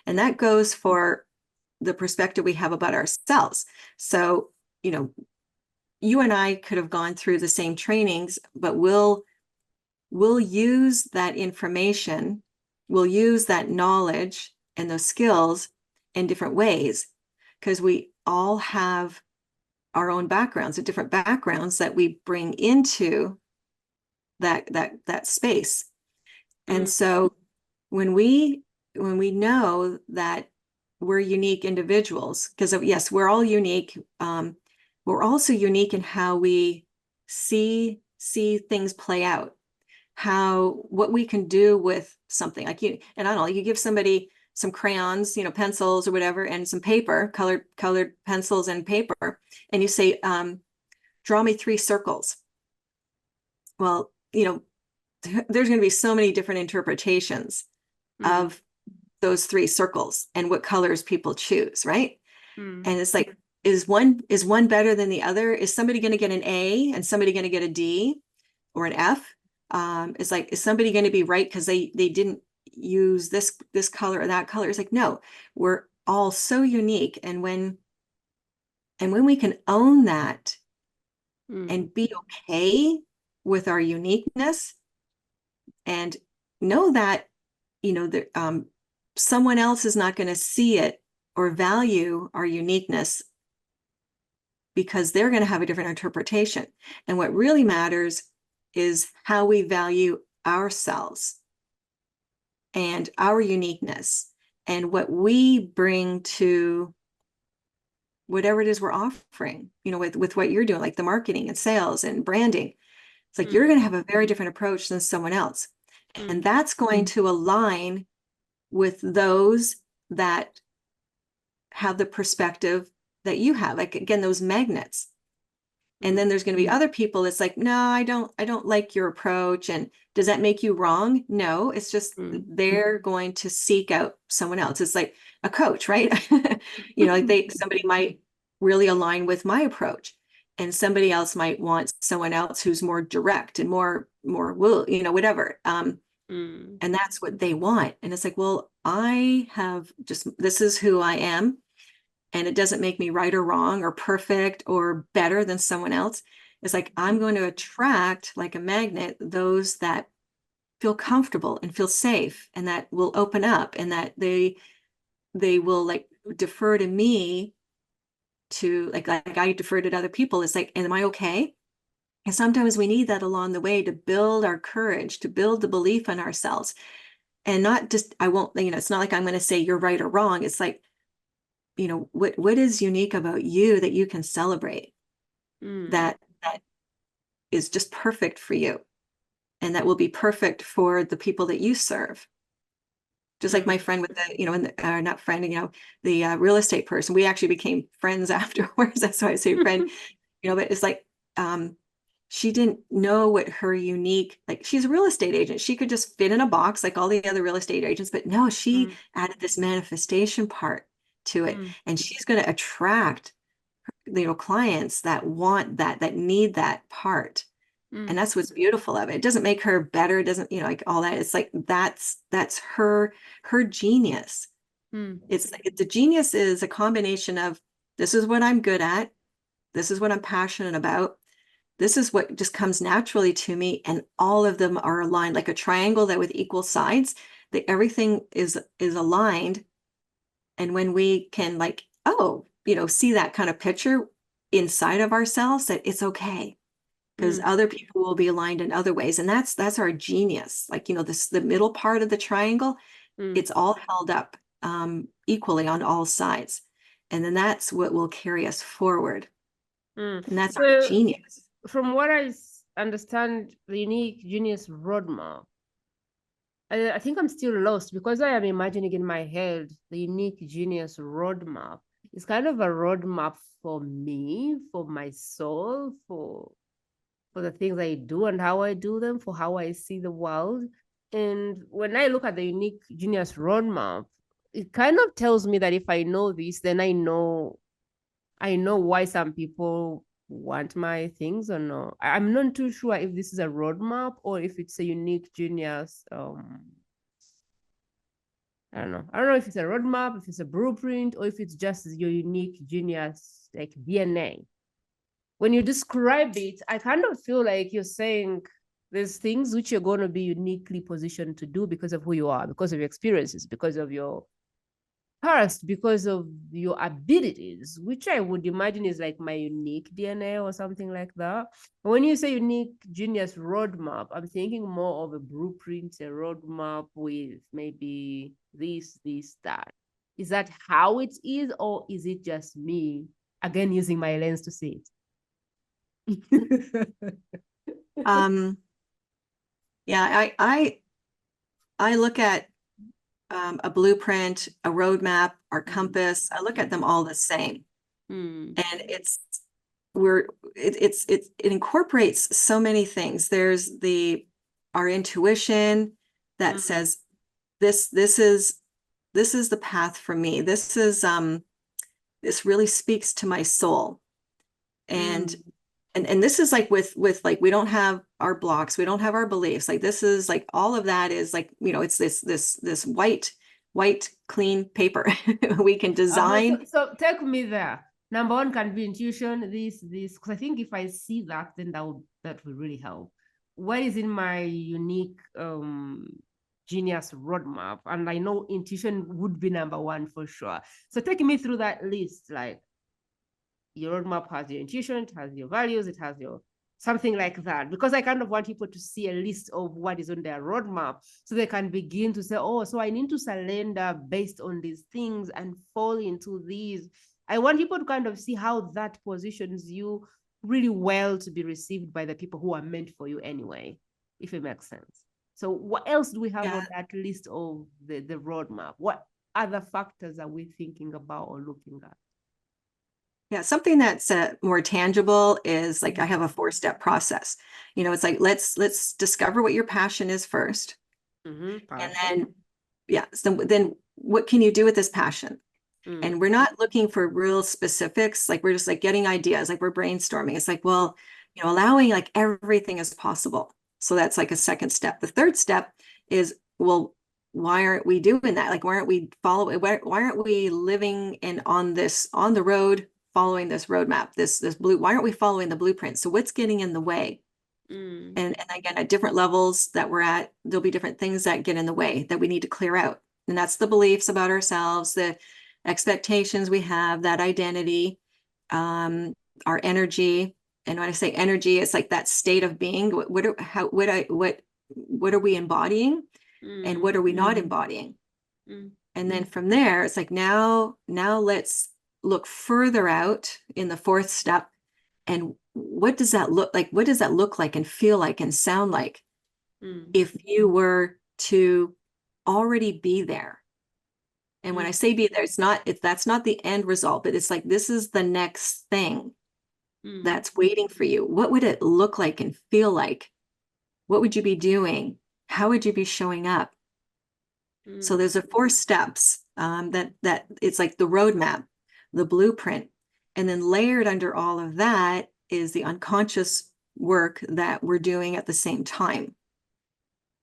And that goes for the perspective we have about ourselves. So, you know, you and I could have gone through the same trainings, but we'll use that information, we'll use that knowledge and those skills in different ways because we all have our own backgrounds and different backgrounds that we bring into that space. And mm, so when we know that we're unique individuals, because yes, we're all unique, we're also unique in how we see things play out, how what we can do with something like you. And I don't know, you give somebody some crayons, you know, pencils or whatever, and some paper, colored pencils and paper, and you say, draw me 3 circles. Well, you know, there's going to be so many different interpretations mm, of those 3 circles and what colors people choose, right? mm, And it's like, is one better than the other? Is somebody going to get an A and somebody going to get a D or an F? It's like, is somebody going to be right because they didn't use this color or that color? It's like, no, we're all so unique. And when we can own that mm, and be okay with our uniqueness and know that, you know, that someone else is not going to see it or value our uniqueness because they're going to have a different interpretation. And what really matters is how we value ourselves and our uniqueness and what we bring to whatever it is we're offering, you know, with what you're doing, like the marketing and sales and branding. It's like you're mm, going to have a very different approach than someone else. And mm, that's going to align with those that have the perspective that you have. Like, again, those magnets. And then there's going to be other people. It's like, no, I don't like your approach. And does that make you wrong? No, it's just they're going to seek out someone else. It's like a coach, right? Like somebody might really align with my approach, and somebody else might want someone else who's more direct and more will, whatever. And that's what they want. And it's like, well, this is who I am. And it doesn't make me right or wrong or perfect or better than someone else. It's like, I'm going to attract, like a magnet, those that feel comfortable and feel safe and that will open up and that they will like defer to me, to like I defer to other people. It's like, am I okay? And sometimes we need that along the way to build our courage, to build the belief in ourselves. And not just, I won't, it's not like I'm going to say you're right or wrong. It's like, what is unique about you that you can celebrate, that is just perfect for you, and that will be perfect for the people that you serve. Just like my friend with the, not friend, the real estate person. We actually became friends afterwards. That's why I say friend. But it's like, she didn't know what her unique, like, she's a real estate agent. She could just fit in a box like all the other real estate agents, but no, she added this manifestation part to it. And she's going to attract, clients that want that need that part. And that's what's beautiful of it. It doesn't make her better. It doesn't, like all that. It's like, that's her genius. It's like, the genius is a combination of, this is what I'm good at. This is what I'm passionate about. This is what just comes naturally to me. And all of them are aligned like a triangle that with equal sides, that everything is aligned. And when we can see that kind of picture inside of ourselves, that it's okay, because other people will be aligned in other ways. And that's our genius. Like, the middle part of the triangle, it's all held up equally on all sides. And then that's what will carry us forward. And that's our genius. From what I understand, the unique genius roadmap, I think I'm still lost, because I am imagining in my head the unique genius roadmap. It's kind of a roadmap for me, for my soul, for the things I do and how I do them, for how I see the world. And when I look at the unique genius roadmap, it kind of tells me that if I know this, then I know why some people want my things or not. I'm not too sure if this is a roadmap or if it's a unique genius. I don't know. I don't know if it's a roadmap, if it's a blueprint, or if it's just your unique genius, like DNA. When you describe it, I kind of feel like you're saying there's things which you're going to be uniquely positioned to do because of who you are, because of your experiences, because of your past, because of your abilities, which I would imagine is like my unique DNA or something like that. When you say unique genius roadmap, I'm thinking more of a blueprint, a roadmap with maybe this, that. Is that how it is, or is it just me, again, using my lens to see it? Yeah, I look at a blueprint, a roadmap, our compass. I look at them all the same. And it incorporates so many things. There's our intuition that says this is the path for me. This really speaks to my soul. And this is like with like, we don't have our blocks, we don't have our beliefs. Like, this is like, all of that is like, it's this white clean paper. We can design. So take me there. Number one can be intuition, this, because I think if I see that, then that will really help. What is in my unique genius roadmap? And I know intuition would be number one for sure. So take me through that list. Like, your roadmap has your intuition, it has your values, it has your something like that, because I kind of want people to see a list of what is on their roadmap, so they can begin to say, oh, so I need to surrender based on these things and fall into these. I want people to kind of see how that positions you really well to be received by the people who are meant for you anyway, if it makes sense. So what else do we have on that list of the roadmap? What other factors are we thinking about or looking at? Yeah, something that's more tangible is like I have a 4-step process. It's like let's discover what your passion is first. And Passion. then yeah, so then what can you do with this passion? And we're not looking for real specifics, like we're just like getting ideas, like we're brainstorming. It's like, well, allowing like everything is possible. So that's like a second step. The third step is, well, why aren't we doing that? Like, why aren't we following, why aren't we living in on the road, following this roadmap, this why aren't we following the blueprint? So what's getting in the way? And again, at different levels that we're at, there'll be different things that get in the way that we need to clear out. And that's the beliefs about ourselves, the expectations we have, that identity, our energy. And when I say energy, it's like that state of being. What are we embodying, and what are we not embodying? And then from there, it's like now let's look further out in the fourth step. And what does that look like? What does that look like and feel like and sound like if you were to already be there? And when I say be there, that's not the end result, but it's like, this is the next thing that's waiting for you. What would it look like and feel like? What would you be doing? How would you be showing up? So there's a 4 steps that it's like the roadmap, the blueprint, and then layered under all of that is the unconscious work that we're doing at the same time.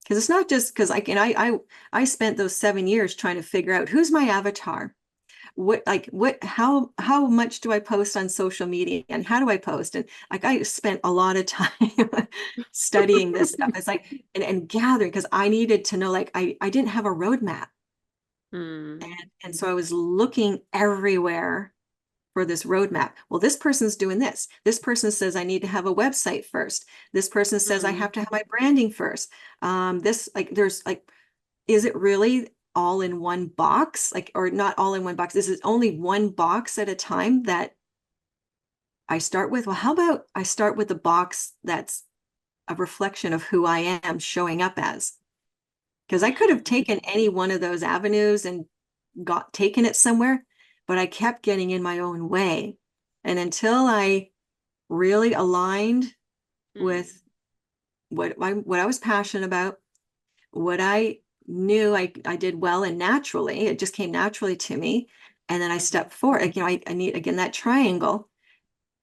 Because it's not just because I spent those 7 years trying to figure out who's my avatar, how much do I post on social media and how do I post? And like I spent a lot of time studying this stuff. It's like and gathering, because I needed to know, like I didn't have a roadmap. And so I was looking everywhere for this roadmap. Well, this person's doing this. This person says I need to have a website first. This person says I have to have my branding first. Is it really all in one box? Like, or not all in one box? This is only one box at a time that I start with. Well, how about I start with the box that's a reflection of who I am showing up as? Because I could have taken any one of those avenues and taken it somewhere, but I kept getting in my own way. And until I really aligned with what I was passionate about, what I knew I did well and naturally, it just came naturally to me. And then I stepped forward. I need, again, that triangle.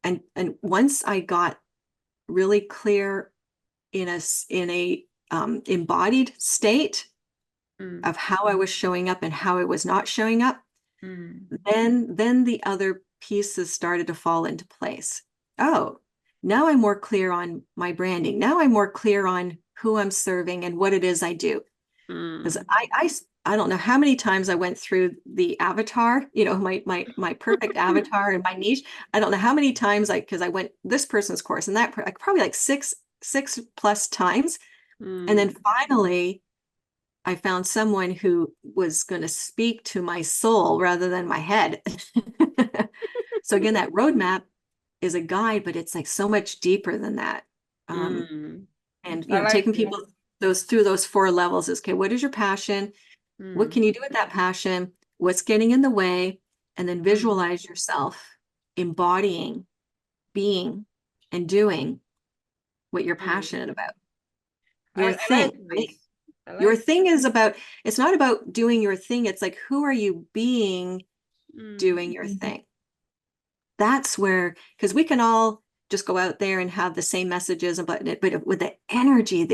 And once I got really clear in a embodied state of how I was showing up and how I was not showing up, then the other pieces started to fall into place. Oh, now I'm more clear on my branding. Now I'm more clear on who I'm serving and what it is I do. Because I don't know how many times I went through the avatar, my perfect avatar and my niche. I don't know how many times because I went this person's course and that probably like six plus times. And then finally I found someone who was going to speak to my soul rather than my head. So again, that roadmap is a guide, but it's like so much deeper than that. And taking people through those 4 levels is, okay, what is your passion? What can you do with that passion? What's getting in the way? And then visualize yourself embodying, being, and doing what you're passionate about. Your thing, right? Your thing is about, it's not about doing your thing. It's like, who are you being doing your thing? That's where, because we can all just go out there and have the same messages about it, but with the energy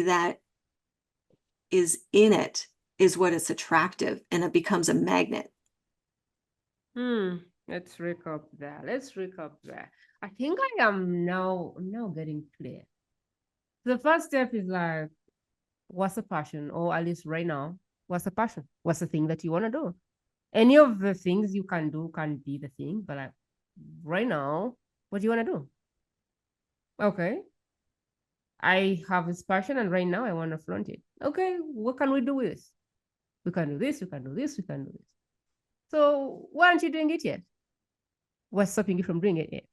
that is in it is what is attractive, and it becomes a magnet. Let's recap that. I think I am now getting clear. The first step is like, what's the passion? Or at least right now, what's the passion? What's the thing that you want to do? Any of the things you can do can be the thing, but like right now, what do you want to do? Okay. I have this passion and right now I want to flaunt it. Okay, what can we do with this? We can do this, we can do this, we can do this. So why aren't you doing it yet? What's stopping you from doing it yet?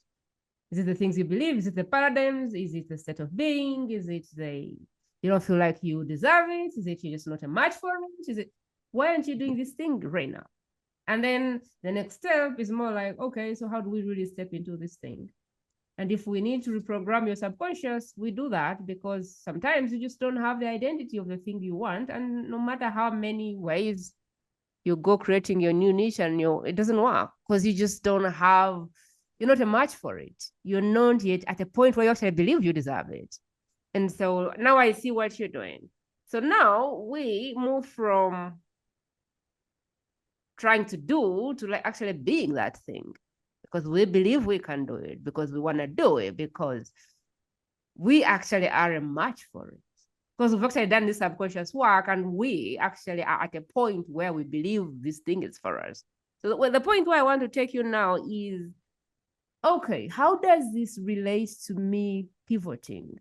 Is it the things you believe? Is it the paradigms? Is it the state of being? Is it you don't feel like you deserve it? Is it you're just not a match for it? Is it Why aren't you doing this thing right now? And then the next step is more like, okay, so how do we really step into this thing? And if we need to reprogram your subconscious, we do that, because sometimes you just don't have the identity of the thing you want. And no matter how many ways you go creating your new niche, and it doesn't work, because you just don't have, you're not a match for it. You're not yet at a point where you actually believe you deserve it. And so now I see what you're doing. So now we move from trying to do to like actually being that thing, because we believe we can do it, because we want to do it, because we actually are a match for it, because we've actually done this subconscious work, and we actually are at a point where we believe this thing is for us. So the point where I want to take you now is, okay, how does this relate to me pivoting?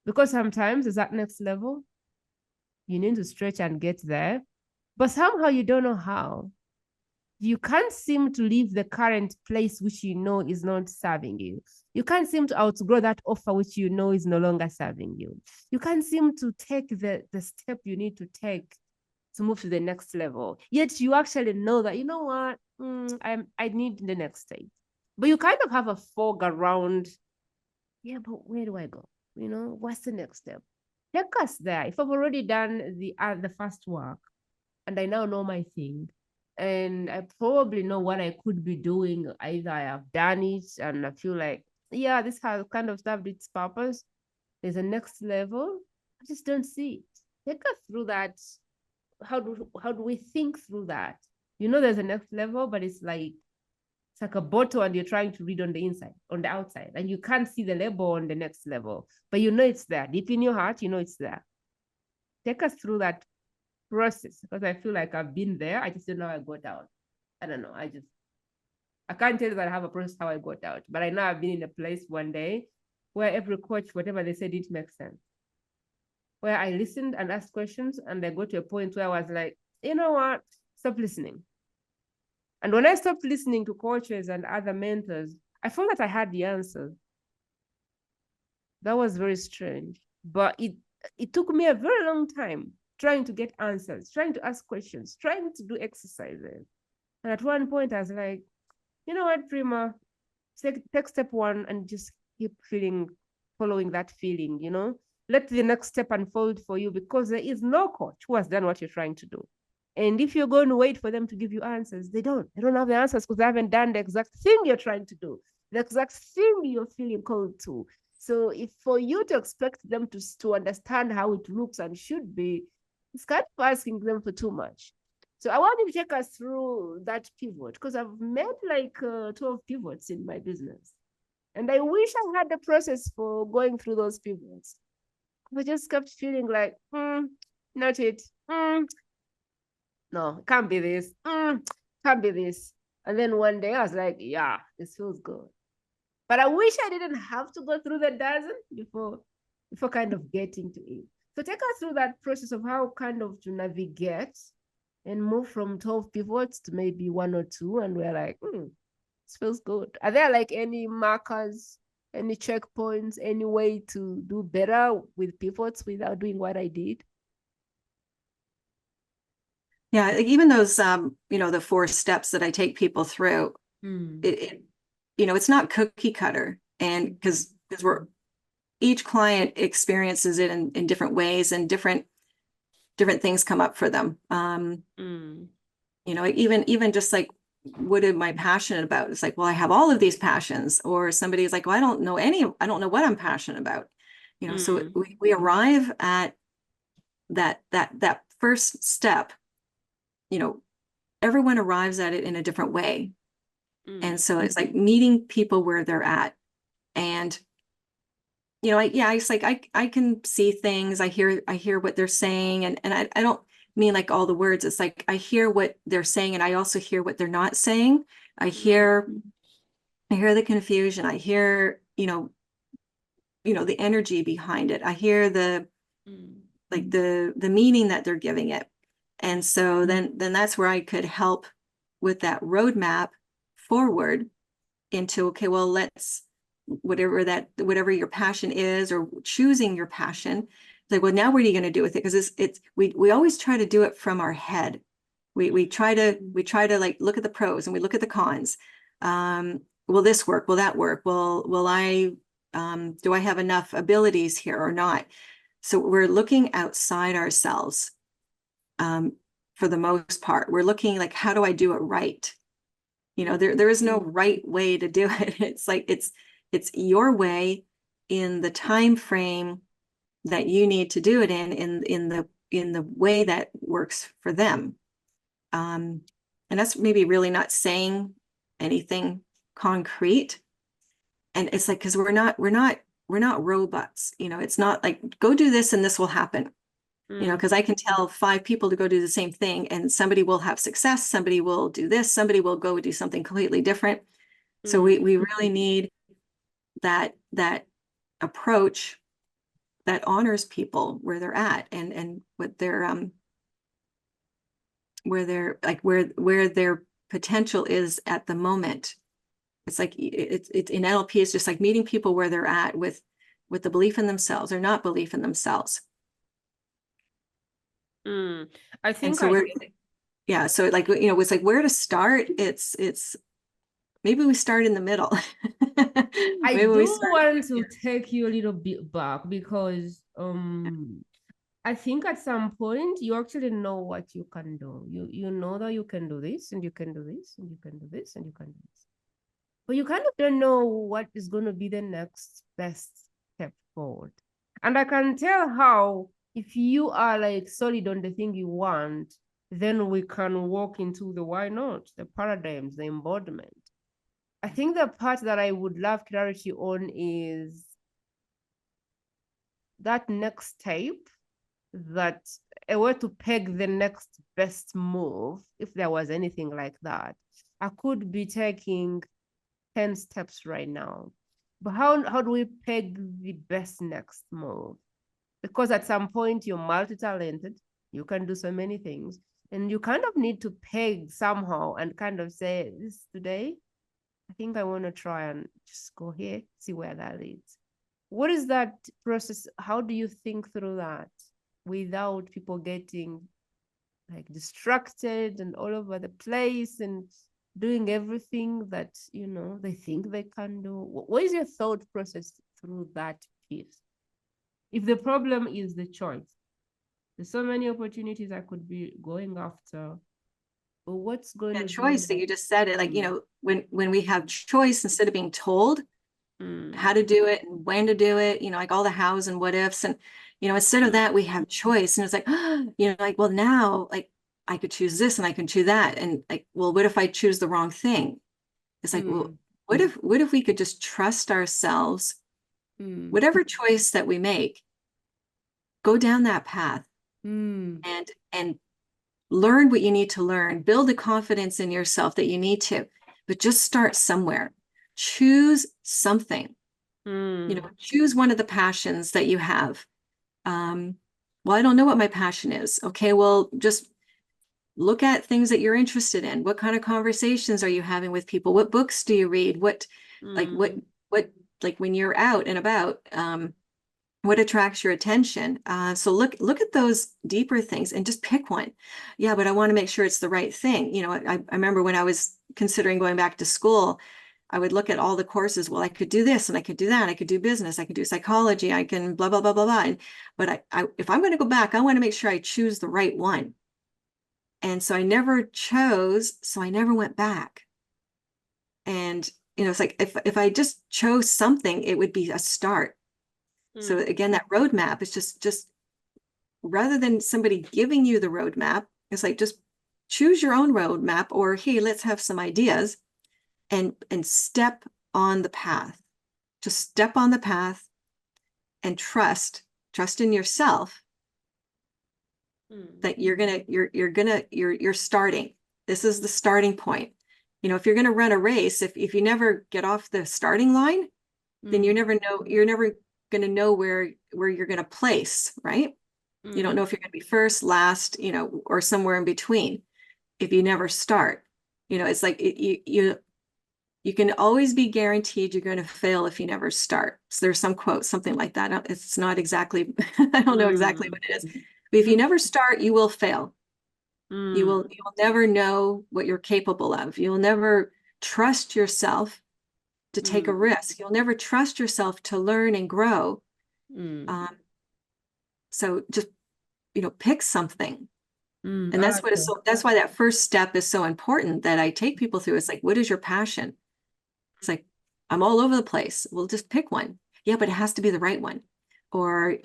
Because sometimes it's that next level, you need to stretch and get there, but somehow you don't know how. You can't seem to leave the current place which you know is not serving you. You can't seem to outgrow that offer which you know is no longer serving you. You can't seem to take the step you need to take to move to the next level. Yet you actually know that, you know what, I need the next stage. But you kind of have a fog around, yeah, but where do I go? You know, what's the next step? Take us there. If I've already done the first work, and I now know my thing, and I probably know what I could be doing. Either I have done it and I feel like, yeah, this has kind of served its purpose. There's a next level. I just don't see it. Take us through that. How do we think through that? You know, there's a next level, but it's like a bottle, and you're trying to read on the inside, on the outside, and you can't see the label on the next level, but you know it's there. Deep in your heart, you know it's there. Take us through that process, because I feel like I've been there. I just don't know how I got out. I don't know. I can't tell you that I have a process how I got out, but I know I've been in a place one day where every coach, whatever they said, didn't make sense. Where I listened and asked questions, and I got to a point where I was like, you know what? Stop listening. And when I stopped listening to coaches and other mentors, I found that I had the answers. That was very strange, but it took me a very long time trying to get answers, trying to ask questions, trying to do exercises. And at one point, I was like, you know what, Prima, take step one and just keep following that feeling, you know? Let the next step unfold for you, because there is no coach who has done what you're trying to do. And if you're going to wait for them to give you answers, they don't. They don't have the answers, because they haven't done the exact thing you're trying to do, the exact thing you're feeling called to. So if for you to expect them to understand how it looks and should be, it's kind of asking them for too much. So I want you to take us through that pivot, because I've made like 12 pivots in my business. And I wish I had the process for going through those pivots. I just kept feeling like, not it. No, can't be this. Can't be this. And then one day I was like, yeah, this feels good. But I wish I didn't have to go through the dozen before kind of getting to it. So take us through that process of how kind of to navigate and move from 12 pivots to maybe one or two. And we're like, this feels good. Are there like any markers, any checkpoints, any way to do better with pivots without doing what I did? Yeah, like even those, the 4 steps that I take people through, it's not cookie cutter. And because each client experiences it in different ways, and different things come up for them. Even just like, what am I passionate about? It's like, well, I have all of these passions. Or somebody's like, well, I don't know what I'm passionate about. So we arrive at that first step. Everyone arrives at it in a different way. And so it's like meeting people where they're at. And it's like I can see things, I hear what they're saying, and I don't mean like all the words. It's like I hear what they're saying, and I also hear what they're not saying. I hear the confusion. I hear, the energy behind it. I hear the meaning that they're giving it. And so then that's where I could help with that roadmap forward into, okay, well, let's whatever your passion is, or choosing your passion, like, well, now what are you going to do with it? Because we always try to do it from our head. We try to like look at the pros and we look at the cons. Will this work? Will that work? Will I do I have enough abilities here or not? So we're looking outside ourselves for the most part. We're looking like, how do I do it right? There is no right way to do it. It's like it's your way in the time frame that you need to do it in the way that works for them. And that's maybe really not saying anything concrete. And it's like, because we're not robots. It's not like, go do this and this will happen. Because I can tell 5 people to go do the same thing and somebody will have success, somebody will do this, somebody will go do something completely different. So we really need that approach that honors people where they're at and what their where their potential is at the moment. It's like it's in NLP, it's just like meeting people where they're at with the belief in themselves or not belief in themselves. I think so like, it's like where to start. It's maybe we start in the middle. I Maybe do we start want to take you a little bit back because I think at some point you actually know what you can do. You know that you can do this and you can do this and you can do this and you can do this. But you kind of don't know what is going to be the next best step forward. And I can tell how if you are like solid on the thing you want, then we can walk into the why not, the paradigms, the embodiment. I think the part that I would love clarity on is that next step, that a way to peg the next best move, if there was anything like that. I could be taking 10 steps right now, but how do we peg the best next move? Because at some point you're multi-talented, you can do so many things, and you kind of need to peg somehow and kind of say, this today, I think I want to try and just go here, see where that leads. What is that process? How do you think through that without people getting like distracted and all over the place and doing everything that they think they can do? What is your thought process through that piece? If the problem is the choice, there's so many opportunities I could be going after, but what's going to choice that be you just said it, like, when we have choice instead of being told how to do it and when to do it, like all the hows and what ifs, and instead of that we have choice, and it's like, like, well, now, like, I could choose this and I can choose that, and like, well, what if I choose the wrong thing? It's like, well, what if we could just trust ourselves? Whatever choice that we make, go down that path and learn what you need to learn, build the confidence in yourself that you need to, but just start somewhere. Choose something. Choose one of the passions that you have. Well, I don't know what my passion is. Okay, well, just look at things that you're interested in. What kind of conversations are you having with people? What books do you read? What like when you're out and about, what attracts your attention? So look at those deeper things and just pick one. Yeah, but I want to make sure it's the right thing. I remember when I was considering going back to school, I would look at all the courses. Well, I could do this and I could do that. I could do business. I could do psychology. I can blah, blah, blah, blah, blah. But if I'm going to go back, I want to make sure I choose the right one. And so I never chose, so I never went back. And, it's like, if I just chose something, it would be a start. So again, that roadmap is just rather than somebody giving you the roadmap, it's like, just choose your own roadmap, or, hey, let's have some ideas and step on the path. Just step on the path and trust in yourself that you're starting. This is the starting point. If you're going to run a race, if you never get off the starting line, then you're never going to know where you're going to place, right? You don't know if you're going to be first, last, or somewhere in between if you never start. It's like you can always be guaranteed you're going to fail if you never start. So there's some quote, something like that. It's not exactly, I don't know exactly what it is. But if you never start, you will fail. You will never know what you're capable of. You'll never trust yourself to take a risk. You'll never trust yourself to learn and grow. So just, pick something. And that's what is so, that's why that first step is so important that I take people through. It's like, what is your passion? It's like, I'm all over the place. Well, just pick one. Yeah, but it has to be the right one. Or,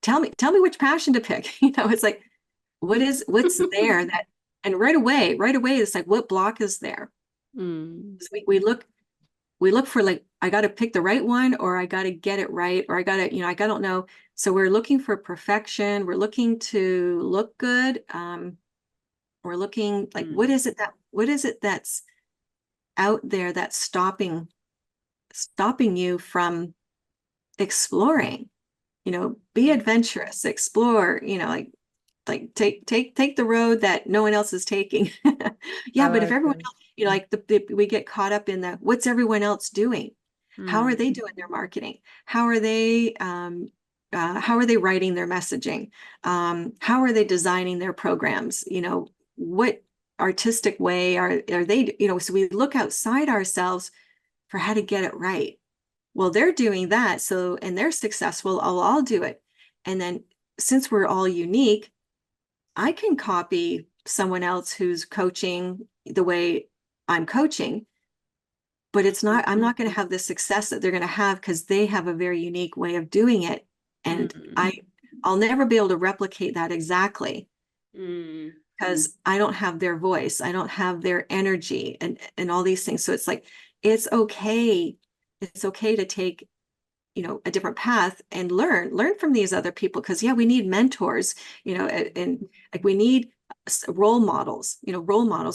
tell me which passion to pick. It's like, what's there that, and right away, it's like, what block is there? So we look for like, I got to pick the right one, or I got to get it right, or I got to, I don't know. So we're looking for perfection. We're looking to look good. We're looking like, what is it that's out there that's stopping you from exploring? Be adventurous, explore, like take the road that no one else is taking. Yeah, but if everyone else, like we get caught up in the what's everyone else doing? How are they doing their marketing? How are they writing their messaging? How are they designing their programs? What artistic way are they, so we look outside ourselves for how to get it right. Well, they're doing that, so, and they're successful, I'll do it. And then since we're all unique, I can copy someone else who's coaching the way I'm coaching, but I'm not going to have the success that they're going to have because they have a very unique way of doing it. And I'll never be able to replicate that exactly because I don't have their voice. I don't have their energy and all these things. So it's like, it's okay. It's okay to take, a different path and learn from these other people. Cause yeah, we need mentors, and like we need role models.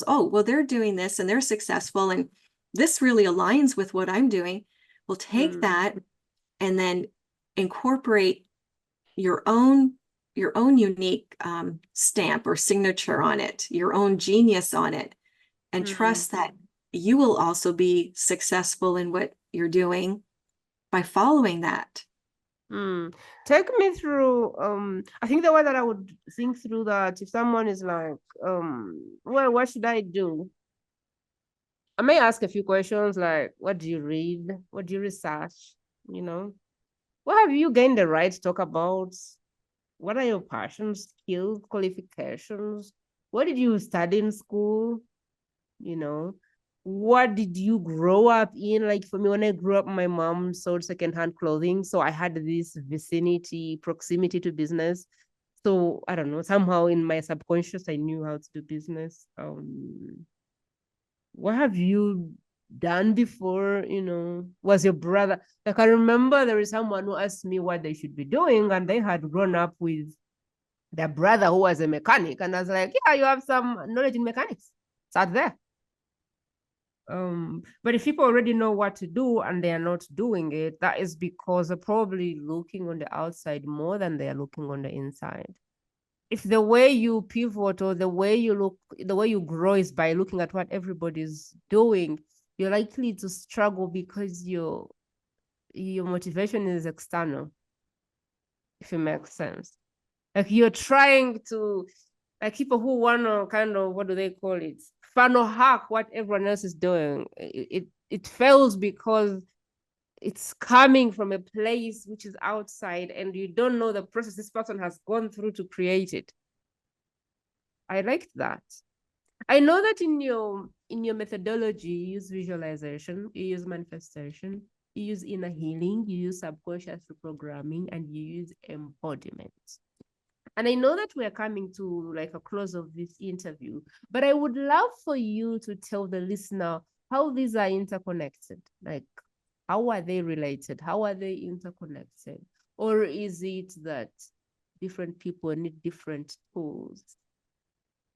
Oh, well, they're doing this and they're successful. And this really aligns with what I'm doing. We'll take that and then incorporate your own unique stamp or signature on it, your own genius on it, and trust that you will also be successful in what you're doing by following that. Take me through, I think the way that I would think through that, if someone is like, well, what should I do? I may ask a few questions like, what do you read? What do you research? What have you gained the right to talk about? What are your passions, skills, qualifications? What did you study in school? What did you grow up in? Like for me, when I grew up, my mom sold secondhand clothing. So I had this proximity to business. So I don't know, somehow in my subconscious, I knew how to do business. What have you done before? Was your brother, like I remember there is someone who asked me what they should be doing, and they had grown up with their brother who was a mechanic. And I was like, yeah, you have some knowledge in mechanics. Start there. But if people already know what to do and they are not doing it, that is because they're probably looking on the outside more than they are looking on the inside. If the way you pivot or the way you grow is by looking at what everybody's doing, you're likely to struggle because your motivation is external, if it makes sense. Like you're trying to, like people who want to kind of, what do they call it? Funnel hack what everyone else is doing. It fails because it's coming from a place which is outside and you don't know the process this person has gone through to create it. I liked that. I know that in your methodology, you use visualization, you use manifestation, you use inner healing, you use subconscious reprogramming, and you use embodiment. And I know that we're coming to like a close of this interview, but I would love for you to tell the listener how these are interconnected. Like, how are they related? How are they interconnected? Or is it that different people need different tools?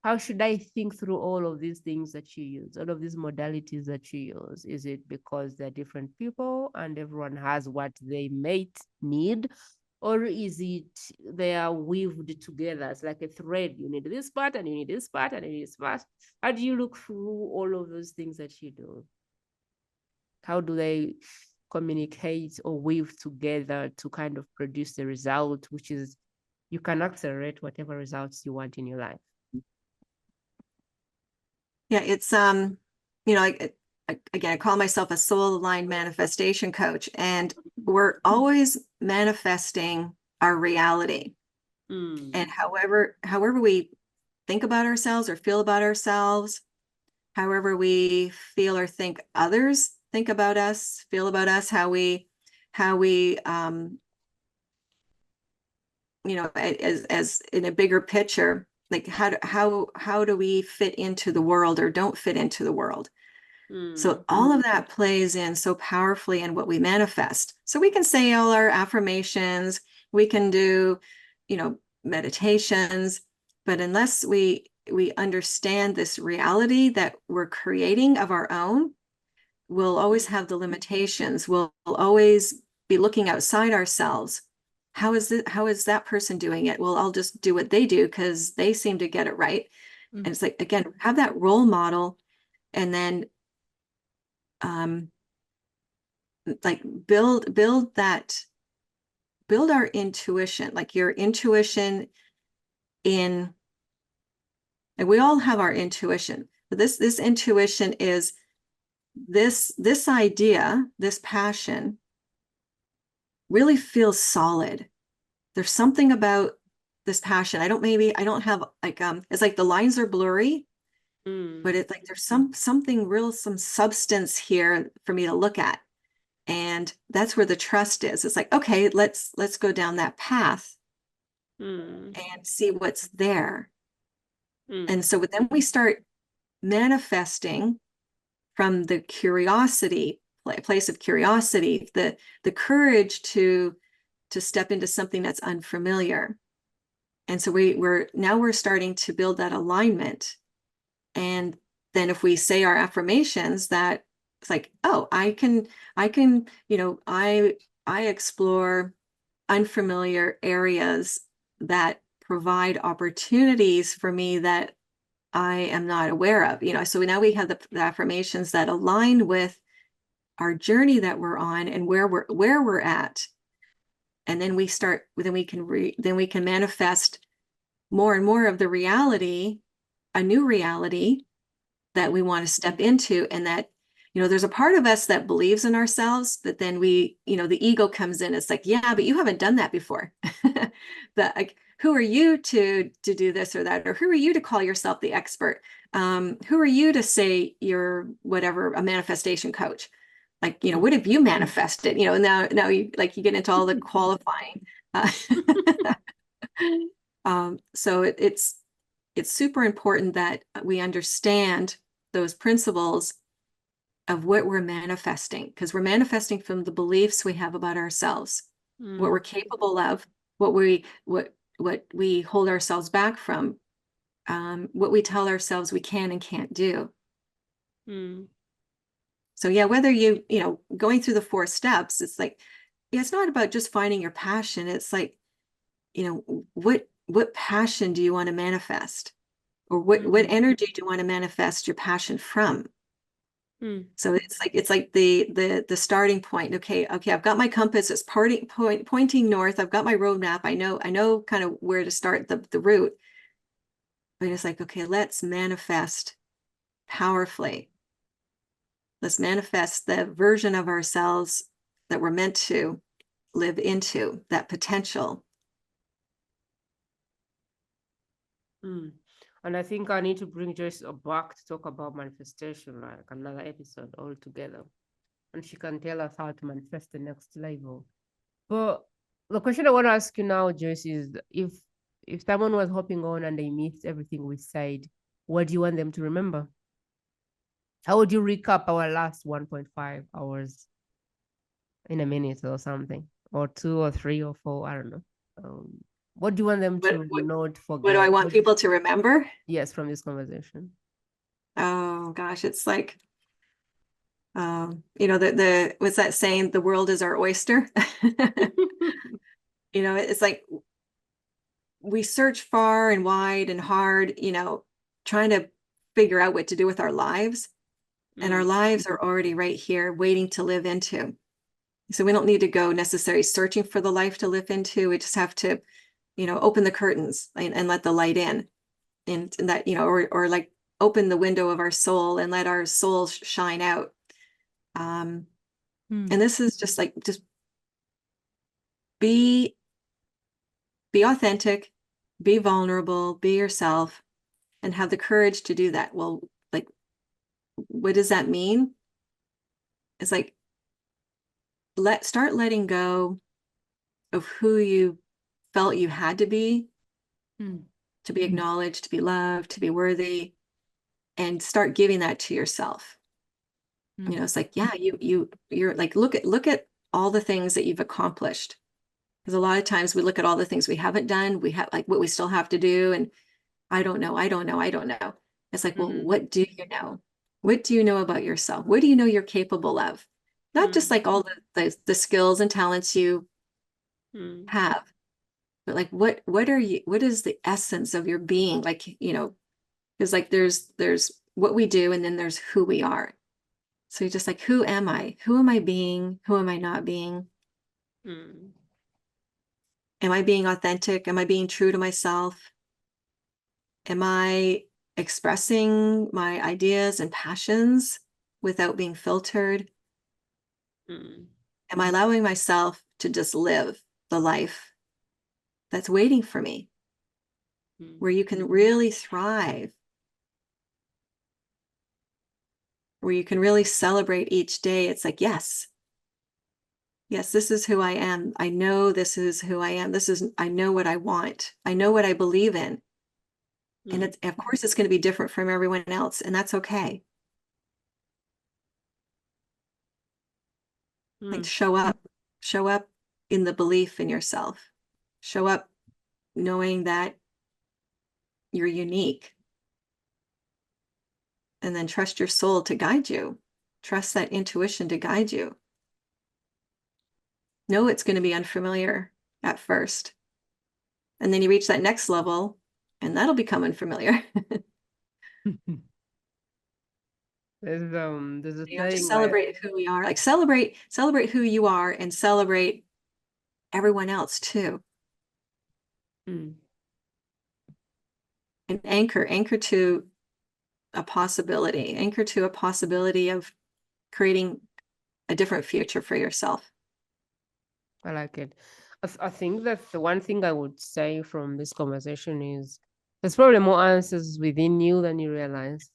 How should I think through all of these things that you use, all of these modalities that you use? Is it because they're different people and everyone has what they might need? Or is it they are weaved together? It's like a thread. You need this part and you need this part and you need this part. How do you look through all of those things that you do? How do they communicate or weave together to kind of produce the result, which is you can accelerate whatever results you want in your life? Yeah, it's again, I call myself a soul aligned manifestation coach, and we're always manifesting our reality. And however we think about ourselves or feel about ourselves, however we feel or think others think about us, feel about us, how we as in a bigger picture, like how do we fit into the world or don't fit into the world? So all of that plays in so powerfully in what we manifest. So we can say all our affirmations, we can do, meditations, but unless we understand this reality that we're creating of our own, we'll always have the limitations. We'll always be looking outside ourselves. How is that person doing it? Well, I'll just do what they do because they seem to get it right. And it's like, again, have that role model, and then like build our intuition, like your intuition in, and we all have our intuition, but this intuition is this idea, this passion really feels solid. There's something about this passion. I don't have like it's like the lines are blurry, but it's like there's something real, some substance here for me to look at. And that's where the trust is. It's like, okay, let's go down that path and see what's there. And so then we start manifesting from the curiosity, place of curiosity, the courage to step into something that's unfamiliar. And so we're starting to build that alignment. And then if we say our affirmations, that it's like, oh, I can, I explore unfamiliar areas that provide opportunities for me that I am not aware of. So now we have the affirmations that align with our journey that we're on and where we're at. And then we can manifest more and more of the reality, a new reality that we want to step into. And that, there's a part of us that believes in ourselves, but then the ego comes in. It's like, yeah, but you haven't done that before. Like, who are you to do this or that? Or who are you to call yourself the expert? Who are you to say you're whatever, a manifestation coach? Like, what have you manifested? Now you get into all the qualifying. So it's super important that we understand those principles of what we're manifesting, because we're manifesting from the beliefs we have about ourselves, what we're capable of, what we hold ourselves back from, what we tell ourselves we can and can't do. So yeah, whether going through the 4 steps, it's like, yeah, it's not about just finding your passion. It's like, what passion do you want to manifest? Or what energy do you want to manifest your passion from? So it's like the starting point. Okay, I've got my compass. It's pointing north. I've got my roadmap. I know kind of where to start the route. But it's like, okay, let's manifest powerfully. Let's manifest the version of ourselves that we're meant to live into, that potential. And I think I need to bring Joyce back to talk about manifestation, like another episode altogether. And she can tell us how to manifest the next level. But the question I want to ask you now, Joyce, is if someone was hopping on and they missed everything we said, what do you want them to remember? How would you recap our last 1.5 hours in a minute or something? Or 2 or 3 or 4, I don't know. What do you want them to not forget? What do I want people to remember? Yes, from this conversation. Oh gosh, it's like, what's that saying? The world is our oyster. It's like we search far and wide and hard, trying to figure out what to do with our lives. and our lives are already right here waiting to live into. So we don't need to go necessarily searching for the life to live into. We just have to, open the curtains and let the light in, and that, or like open the window of our soul and let our soul shine out. And this is just be authentic, be vulnerable, be yourself, and have the courage to do that. Well, like, what does that mean? It's like, start letting go of who you felt you had to be acknowledged, to be loved, to be worthy, and start giving that to yourself. It's like, yeah, you're like, look at all the things that you've accomplished. Because a lot of times we look at all the things we haven't done, we have like what we still have to do, and I don't know. It's like, well, what do you know? What do you know about yourself? What do you know you're capable of? Not just like all the skills and talents you have, but like what is the essence of your being? Like, because like there's what we do, and then there's who we are. So you're just like, who am I? Who am I being? Who am I not being? Am I being authentic? Am I being true to myself? Am I expressing my ideas and passions without being filtered? Am I allowing myself to just live the life that's waiting for me, where you can really thrive, where you can really celebrate each day? It's like, yes, this is who I am. I know this is who I am. I know what I want. I know what I believe in. And of course, it's going to be different from everyone else, and that's okay. Like, show up in the belief in yourself. Show up knowing that you're unique. And then trust your soul to guide you. Trust that intuition to guide you. Know it's going to be unfamiliar at first. And then you reach that next level, and that'll become unfamiliar. There's a Just saying celebrate who we are. Like, celebrate who you are, and celebrate everyone else too. And anchor to a possibility. Anchor to a possibility of creating a different future for yourself. I like it. I think that the one thing I would say from this conversation is there's probably more answers within you than you realize.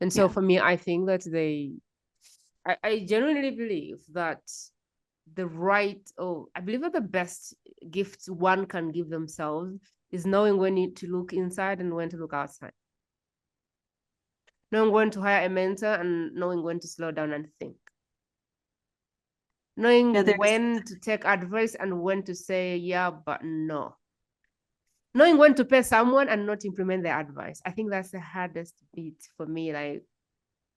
And so for me, I think that I genuinely believe that I believe that the best gift one can give themselves is knowing when to look inside and when to look outside. Knowing when to hire a mentor and knowing when to slow down and think. Knowing when to take advice and when to say, yeah, but no. Knowing when to pay someone and not implement their advice. I think that's the hardest bit for me, like,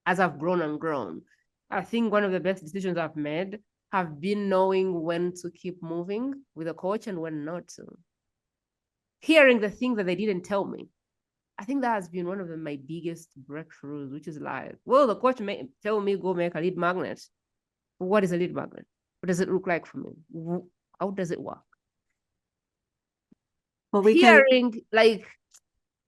as I've grown and grown. I think one of the best decisions I've made have been knowing when to keep moving with a coach and when not to. Hearing the things that they didn't tell me. I think that has been one of my biggest breakthroughs, which is like, well, the coach may tell me go make a lead magnet. What is a lead magnet? What does it look like for me? How does it work? Well, like,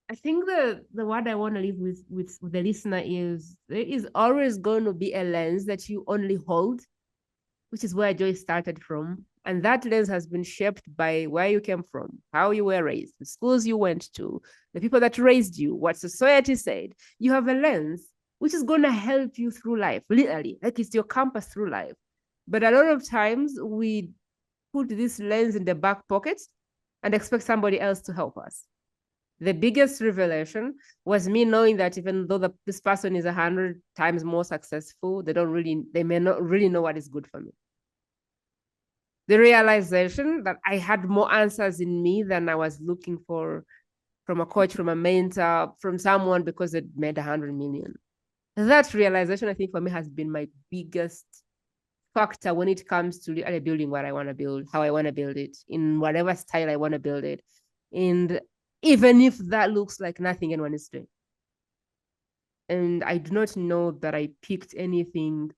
I think the word I want to leave with the listener is there is always going to be a lens that you only hold, which is where Joyce started from. And that lens has been shaped by where you came from, how you were raised, the schools you went to, the people that raised you, what society said. You have a lens which is going to help you through life, literally, like it's your compass through life. But a lot of times we put this lens in the back pocket and expect somebody else to help us. The biggest revelation was me knowing that even though this person is 100 times more successful, they may not really know what is good for me. The realization that I had more answers in me than I was looking for from a coach, from a mentor, from someone because it made 100 million. That realization, I think, for me has been my biggest factor when it comes to really building what I want to build, how I want to build it, in whatever style I want to build it. And even if that looks like nothing anyone is doing. And I do not know that I picked anything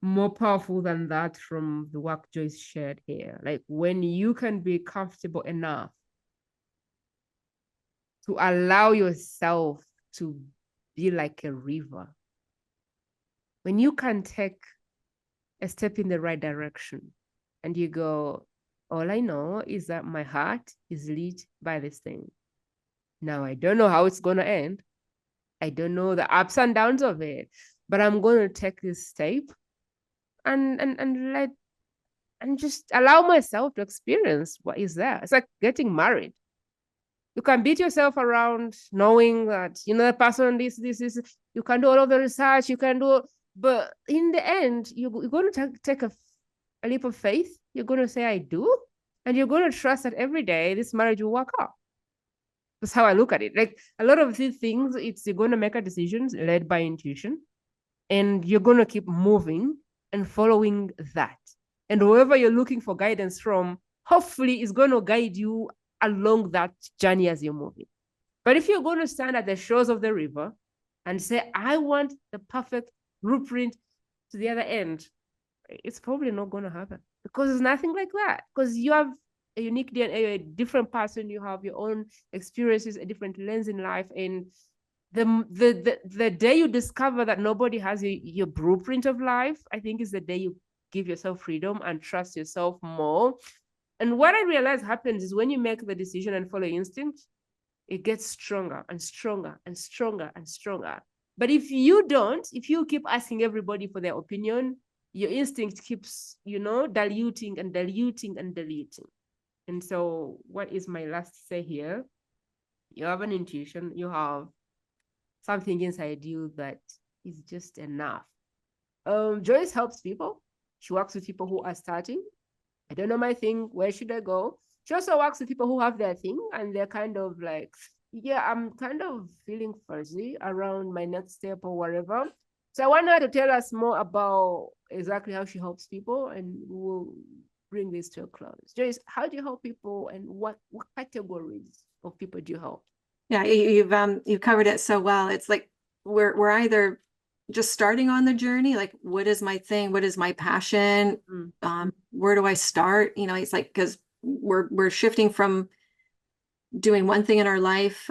more powerful than that from the work Joyce shared here. Like when you can be comfortable enough to allow yourself to be like a river, when you can take a step in the right direction and you go, all I know is that my heart is lit by this thing. Now, I don't know how it's going to end. I don't know the ups and downs of it, but I'm going to take this step and let and just allow myself to experience what is there. It's like getting married. You can beat yourself around knowing that, you know, the person, this, you can do all of the research, you can do, but in the end, you're going to take a leap of faith. You're going to say, I do. And you're going to trust that every day this marriage will work out. That's how I look at it. Like a lot of these things, it's you're going to make a decision led by intuition, and you're going to keep moving and following that. And whoever you're looking for guidance from, hopefully is going to guide you along that journey as you're moving. But if you're going to stand at the shores of the river and say, I want the perfect blueprint to the other end, it's probably not going to happen because it's nothing like that. Because you have a unique DNA, you're a different person, you have your own experiences, a different lens in life. And the day you discover that nobody has your blueprint of life, I think is the day you give yourself freedom and trust yourself more. And what I realize happens is when you make the decision and follow instinct, it gets stronger and stronger and stronger and stronger. But if you don't, if you keep asking everybody for their opinion, your instinct keeps, you know, diluting and diluting and diluting. And so what is my last say here? You have an intuition, you have something inside you that is just enough. Joyce helps people. She works with people who are starting. I don't know my thing. Where should I go? She also works with people who have their thing and they're kind of like, yeah, I'm kind of feeling fuzzy around my next step or whatever. So I want her to tell us more about exactly how she helps people, and we'll bring this to a close. Joyce, how do you help people, and what categories of people do you help? Yeah, you've covered it so well. It's like we're either just starting on the journey, like what is my thing, what is my passion, where do I start? You know, it's like because we're shifting from doing one thing in our life,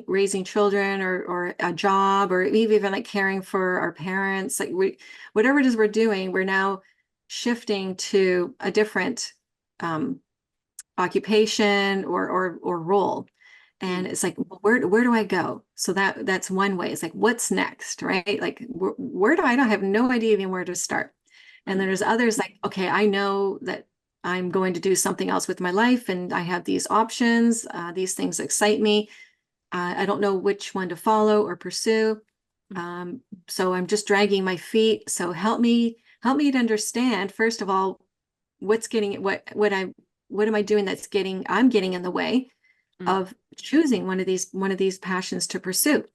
raising children or a job, or even like caring for our parents, like whatever it is we're doing, we're now shifting to a different occupation or role. And it's like, where do I go? So that's one way. It's like, what's next, right? Like, where do I don't have no idea even where to start. And then there's others like, okay, I know that I'm going to do something else with my life, and I have these options. These things excite me. I don't know which one to follow or pursue. So I'm just dragging my feet. So help me to understand, first of all, what am I doing I'm getting in the way of choosing one of these passions to pursue.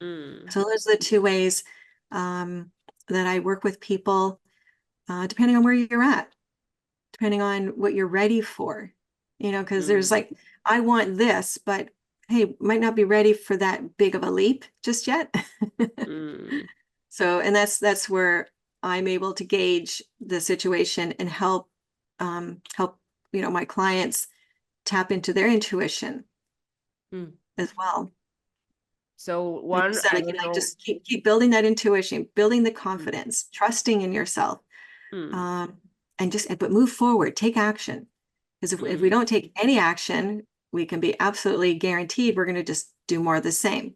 So those are the two ways that I work with people, depending on where you're at, depending on what you're ready for, you know, because there's like, I want this, but hey, might not be ready for that big of a leap just yet. So, and that's where I'm able to gauge the situation and help, you know, my clients tap into their intuition as well. So Like you said, like, just keep building that intuition, building the confidence, trusting in yourself, but move forward, take action. Because if we don't take any action, we can be absolutely guaranteed we're going to just do more of the same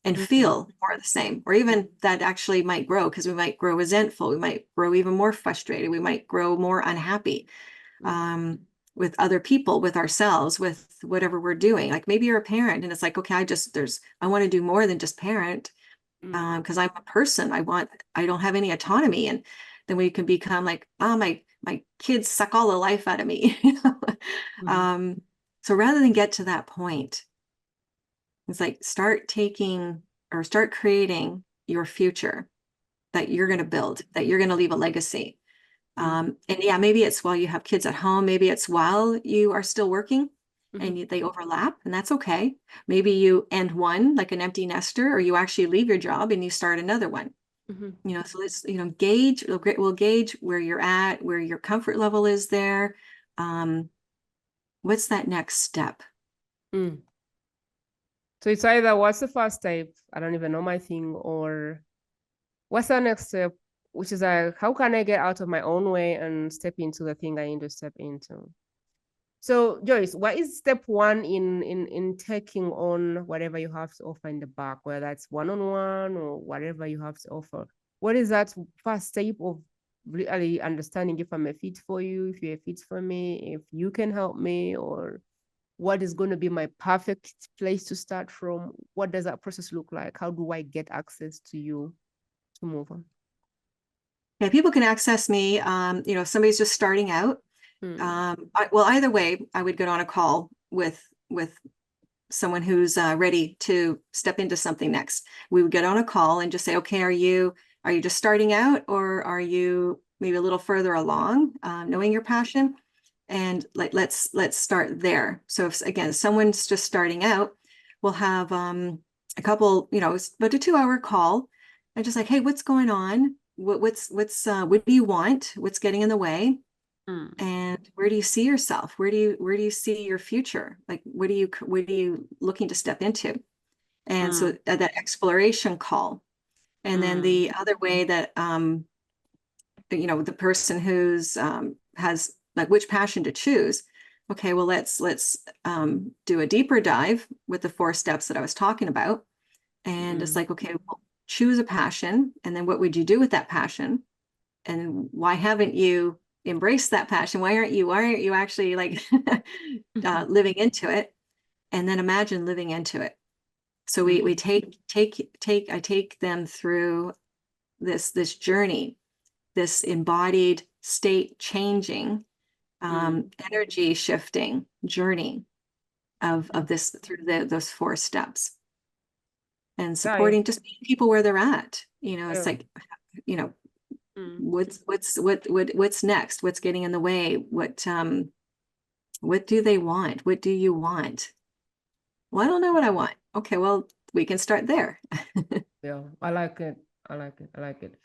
and feel more of the same, or even that actually might grow, because we might grow resentful, we might grow even more frustrated, we might grow more unhappy. With other people, with ourselves, with whatever we're doing. Like maybe you're a parent and it's like, okay, I want to do more than just parent, because I'm a person. I don't have any autonomy. And then we can become like, oh, my kids suck all the life out of me. So rather than get to that point, it's like start creating your future that you're going to build, that you're going to leave a legacy. And yeah, maybe it's while you have kids at home, maybe it's while you are still working, and they overlap, and that's okay. Maybe you end one like an empty nester, or you actually leave your job and you start another one. So let's, gauge, we'll gauge where you're at, where your comfort level is there. What's that next step? So it's either what's the first step, I don't even know my thing, or what's the next step, which is like, how can I get out of my own way and step into the thing I need to step into? So Joyce, what is step one in taking on whatever you have to offer in the back, whether that's one-on-one or whatever you have to offer? What is that first step of really understanding if I'm a fit for you, if you're a fit for me, if you can help me, or what is going to be my perfect place to start from? What does that process look like? How do I get access to you to move on? Yeah, people can access me. If somebody's just starting out. Well, either way, I would get on a call with someone who's ready to step into something next. We would get on a call and just say, okay, are you just starting out, or are you maybe a little further along, knowing your passion? And let's start there. So if, again, someone's just starting out, we'll have a couple, it's about a 2-hour call, and just like, hey, what's going on? What do you want? What's getting in the way? And where do you see yourself? Where do you see your future? Like, what are you looking to step into? And so that exploration call. And then the other way that the person who's has like which passion to choose. Okay, well, let's do a deeper dive with the 4 steps that I was talking about. And it's like, okay, well, choose a passion, and then what would you do with that passion? And why haven't you embraced that passion? Why aren't you actually like living into it? And then imagine living into it. So we I take them through this journey, this embodied state changing, energy shifting journey of this through those 4 steps, and supporting just people where they're at. It's like, what's next? What's getting in the way? What do they want? What do you want? Well, I don't know what I want. Okay, well, we can start there. Yeah, I like it. I like it. I like it.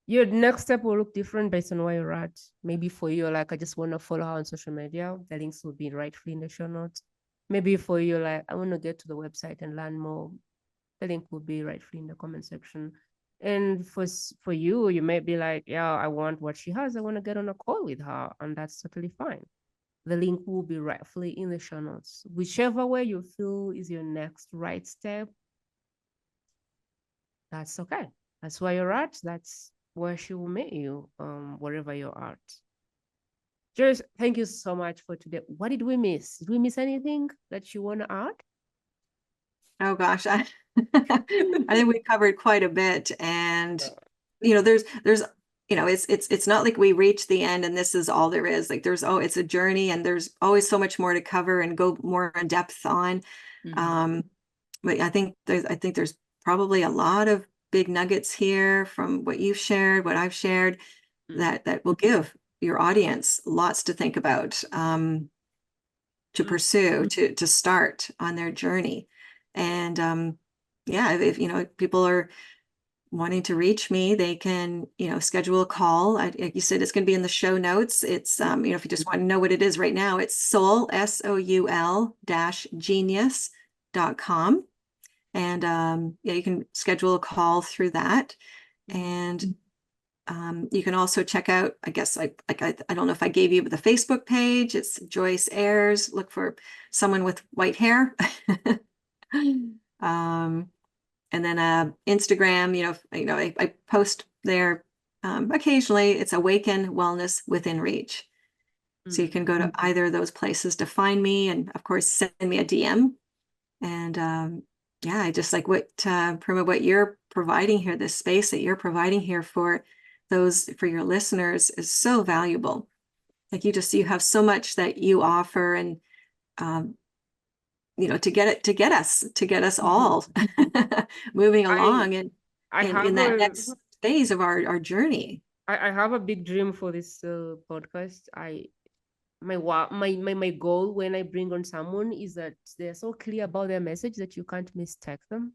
Your next step will look different based on where you're at. Maybe for you, like, I just want to follow her on social media. The links will be rightfully in the show notes. Maybe for you, like, I want to get to the website and learn more. The link will be rightfully in the comment section. And for you, you may be like, yeah, I want what she has. I want to get on a call with her. And that's totally fine. The link will be rightfully in the show notes. Whichever way you feel is your next right step, that's okay. That's where you're at. That's where she will meet you, wherever you're at. Joyce, thank you so much for today. What did we miss? Did we miss anything that you want to add? Oh gosh, I think we covered quite a bit, and there's it's not like we reach the end and this is all there is. Like it's a journey, and there's always so much more to cover and go more in depth on. But I think there's probably a lot of big nuggets here from what you've shared, what I've shared, that will give your audience lots to think about, to pursue, to start on their journey. And if people are wanting to reach me, they can, schedule a call. Like you said, it's going to be in the show notes. It's, if you just want to know what it is right now, it's soul, SOUL-genius.com. And you can schedule a call through that. And you can also check out, I guess, I don't know if I gave you the Facebook page. It's Joyce Ayers. Look for someone with white hair. And then Instagram, I post there occasionally. It's Awaken Wellness Within Reach. So you can go to either of those places to find me, and of course send me a DM. And I just like what Prima, what you're providing here, this space that you're providing here for your listeners is so valuable. Like you have so much that you offer, and to get us all moving along and in that next phase of our journey. I have a big dream for this podcast. my goal when I bring on someone is that they're so clear about their message that you can't mistake them.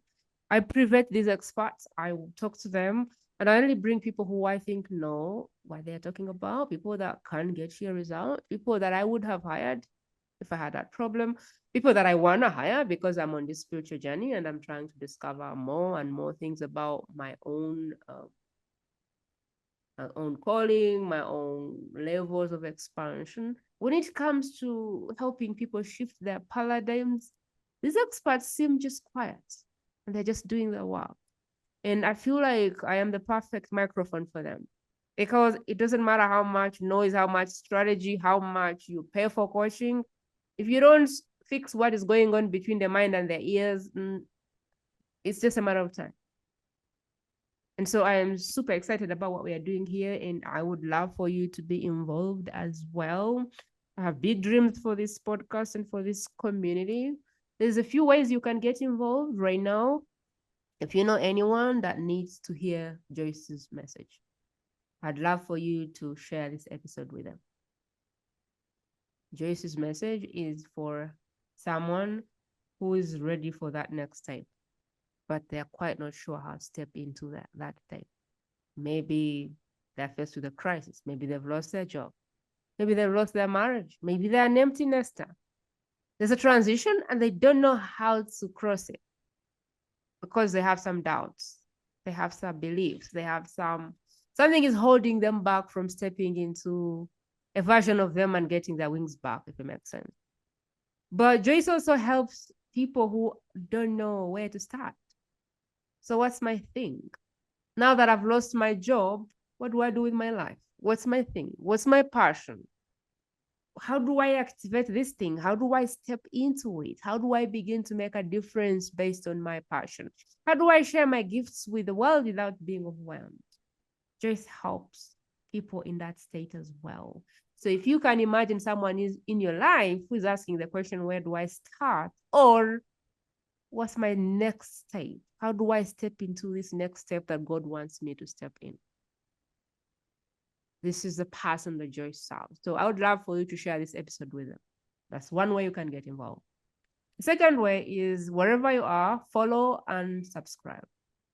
I private these experts. I talk to them, and I only bring people who I think know what they're talking about, people that can get you a result, people that I would have hired if I had that problem, people that I want to hire because I'm on this spiritual journey and I'm trying to discover more and more things about my own calling, my own levels of expansion. When it comes to helping people shift their paradigms, these experts seem just quiet and they're just doing their work. And I feel like I am the perfect microphone for them because it doesn't matter how much noise, how much strategy, how much you pay for coaching. If you don't fix what is going on between the mind and the ears, it's just a matter of time. And so I am super excited about what we are doing here, and I would love for you to be involved as well. I have big dreams for this podcast and for this community. There's a few ways you can get involved right now. If you know anyone that needs to hear Joyce's message, I'd love for you to share this episode with them. Joyce's message is for someone who is ready for that next step, but they're quite not sure how to step into that step. Maybe they're faced with a crisis. Maybe they've lost their job. Maybe they've lost their marriage. Maybe they're an empty nester. There's a transition and they don't know how to cross it because they have some doubts. They have some beliefs. They have something is holding them back from stepping into a version of them and getting their wings back, if it makes sense. But Joyce also helps people who don't know where to start. So what's my thing? Now that I've lost my job, what do I do with my life? What's my thing? What's my passion? How do I activate this thing? How do I step into it? How do I begin to make a difference based on my passion? How do I share my gifts with the world without being overwhelmed? Joyce helps people in that state as well. So if you can imagine someone is in your life who is asking the question, where do I start? Or what's my next step? How do I step into this next step that God wants me to step in? This is the person that Joyce serves. So I would love for you to share this episode with them. That's one way you can get involved. The second way is wherever you are, follow and subscribe.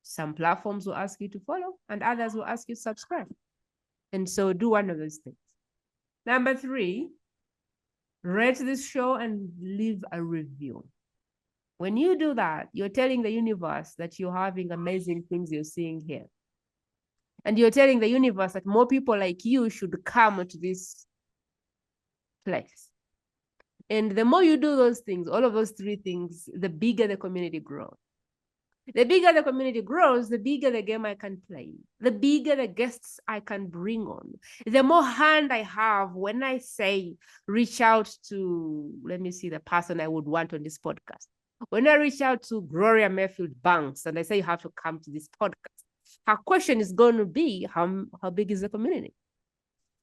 Some platforms will ask you to follow and others will ask you to subscribe. And so do one of those things. Number 3, rate this show and leave a review. When you do that, you're telling the universe that you're having amazing things you're seeing here. And you're telling the universe that more people like you should come to this place. And the more you do those things, all of those 3 things, the bigger the community grows. The bigger the community grows, the bigger the game I can play, the bigger the guests I can bring on, the more hand I have when I say, reach out to, let me see the person I would want on this podcast. When I reach out to Gloria Mayfield Banks and I say, you have to come to this podcast, her question is going to be, how big is the community?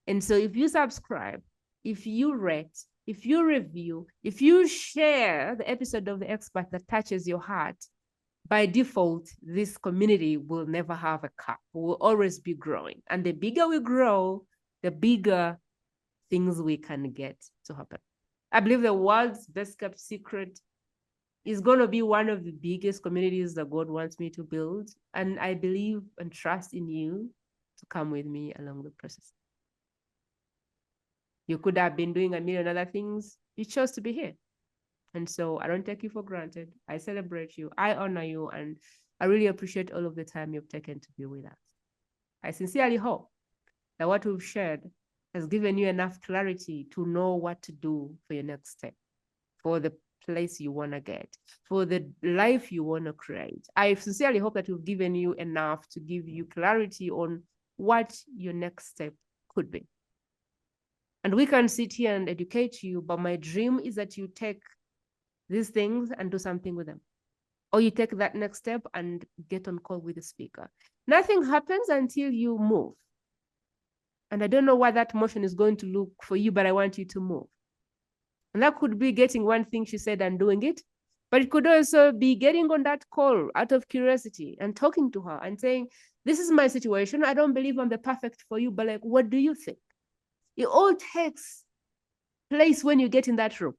And so if you subscribe, if you rate, if you review, if you share the episode of The Expert that touches your heart, by default, this community will never have a cap. We will always be growing. And the bigger we grow, the bigger things we can get to happen. I believe the world's best kept secret is going to be one of the biggest communities that God wants me to build. And I believe and trust in you to come with me along the process. You could have been doing a million other things. You chose to be here. And so I don't take you for granted. I celebrate you. I honor you. And I really appreciate all of the time you've taken to be with us. I sincerely hope that what we've shared has given you enough clarity to know what to do for your next step, for the place you want to get, for the life you want to create. I sincerely hope that we've given you enough to give you clarity on what your next step could be. And we can sit here and educate you, but my dream is that you take these things and do something with them. Or you take that next step and get on call with the speaker. Nothing happens until you move. And I don't know what that motion is going to look for you, but I want you to move. And that could be getting one thing she said and doing it. But it could also be getting on that call out of curiosity and talking to her and saying, this is my situation. I don't believe I'm the perfect for you, but like, what do you think? It all takes place when you get in that room.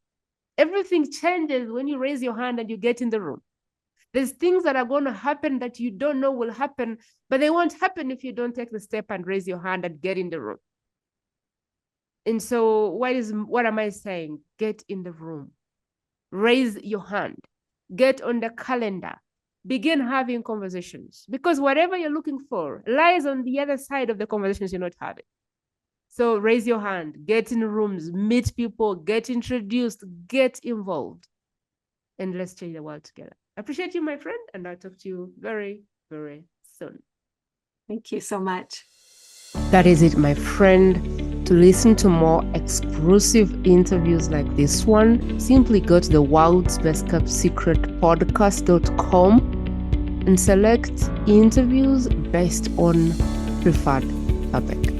Everything changes when you raise your hand and you get in the room. There's things that are going to happen that you don't know will happen, but they won't happen if you don't take the step and raise your hand and get in the room. And so what am I saying? Get in the room. Raise your hand. Get on the calendar. Begin having conversations, because whatever you're looking for lies on the other side of the conversations you're not having. So raise your hand, get in rooms, meet people, get introduced, get involved, and let's change the world together. I appreciate you, my friend, and I'll talk to you very, very soon. Thank you so much. That is it, my friend. To listen to more exclusive interviews like this one, simply go to the World's Best Kept Secret podcast.com and select interviews based on preferred topic.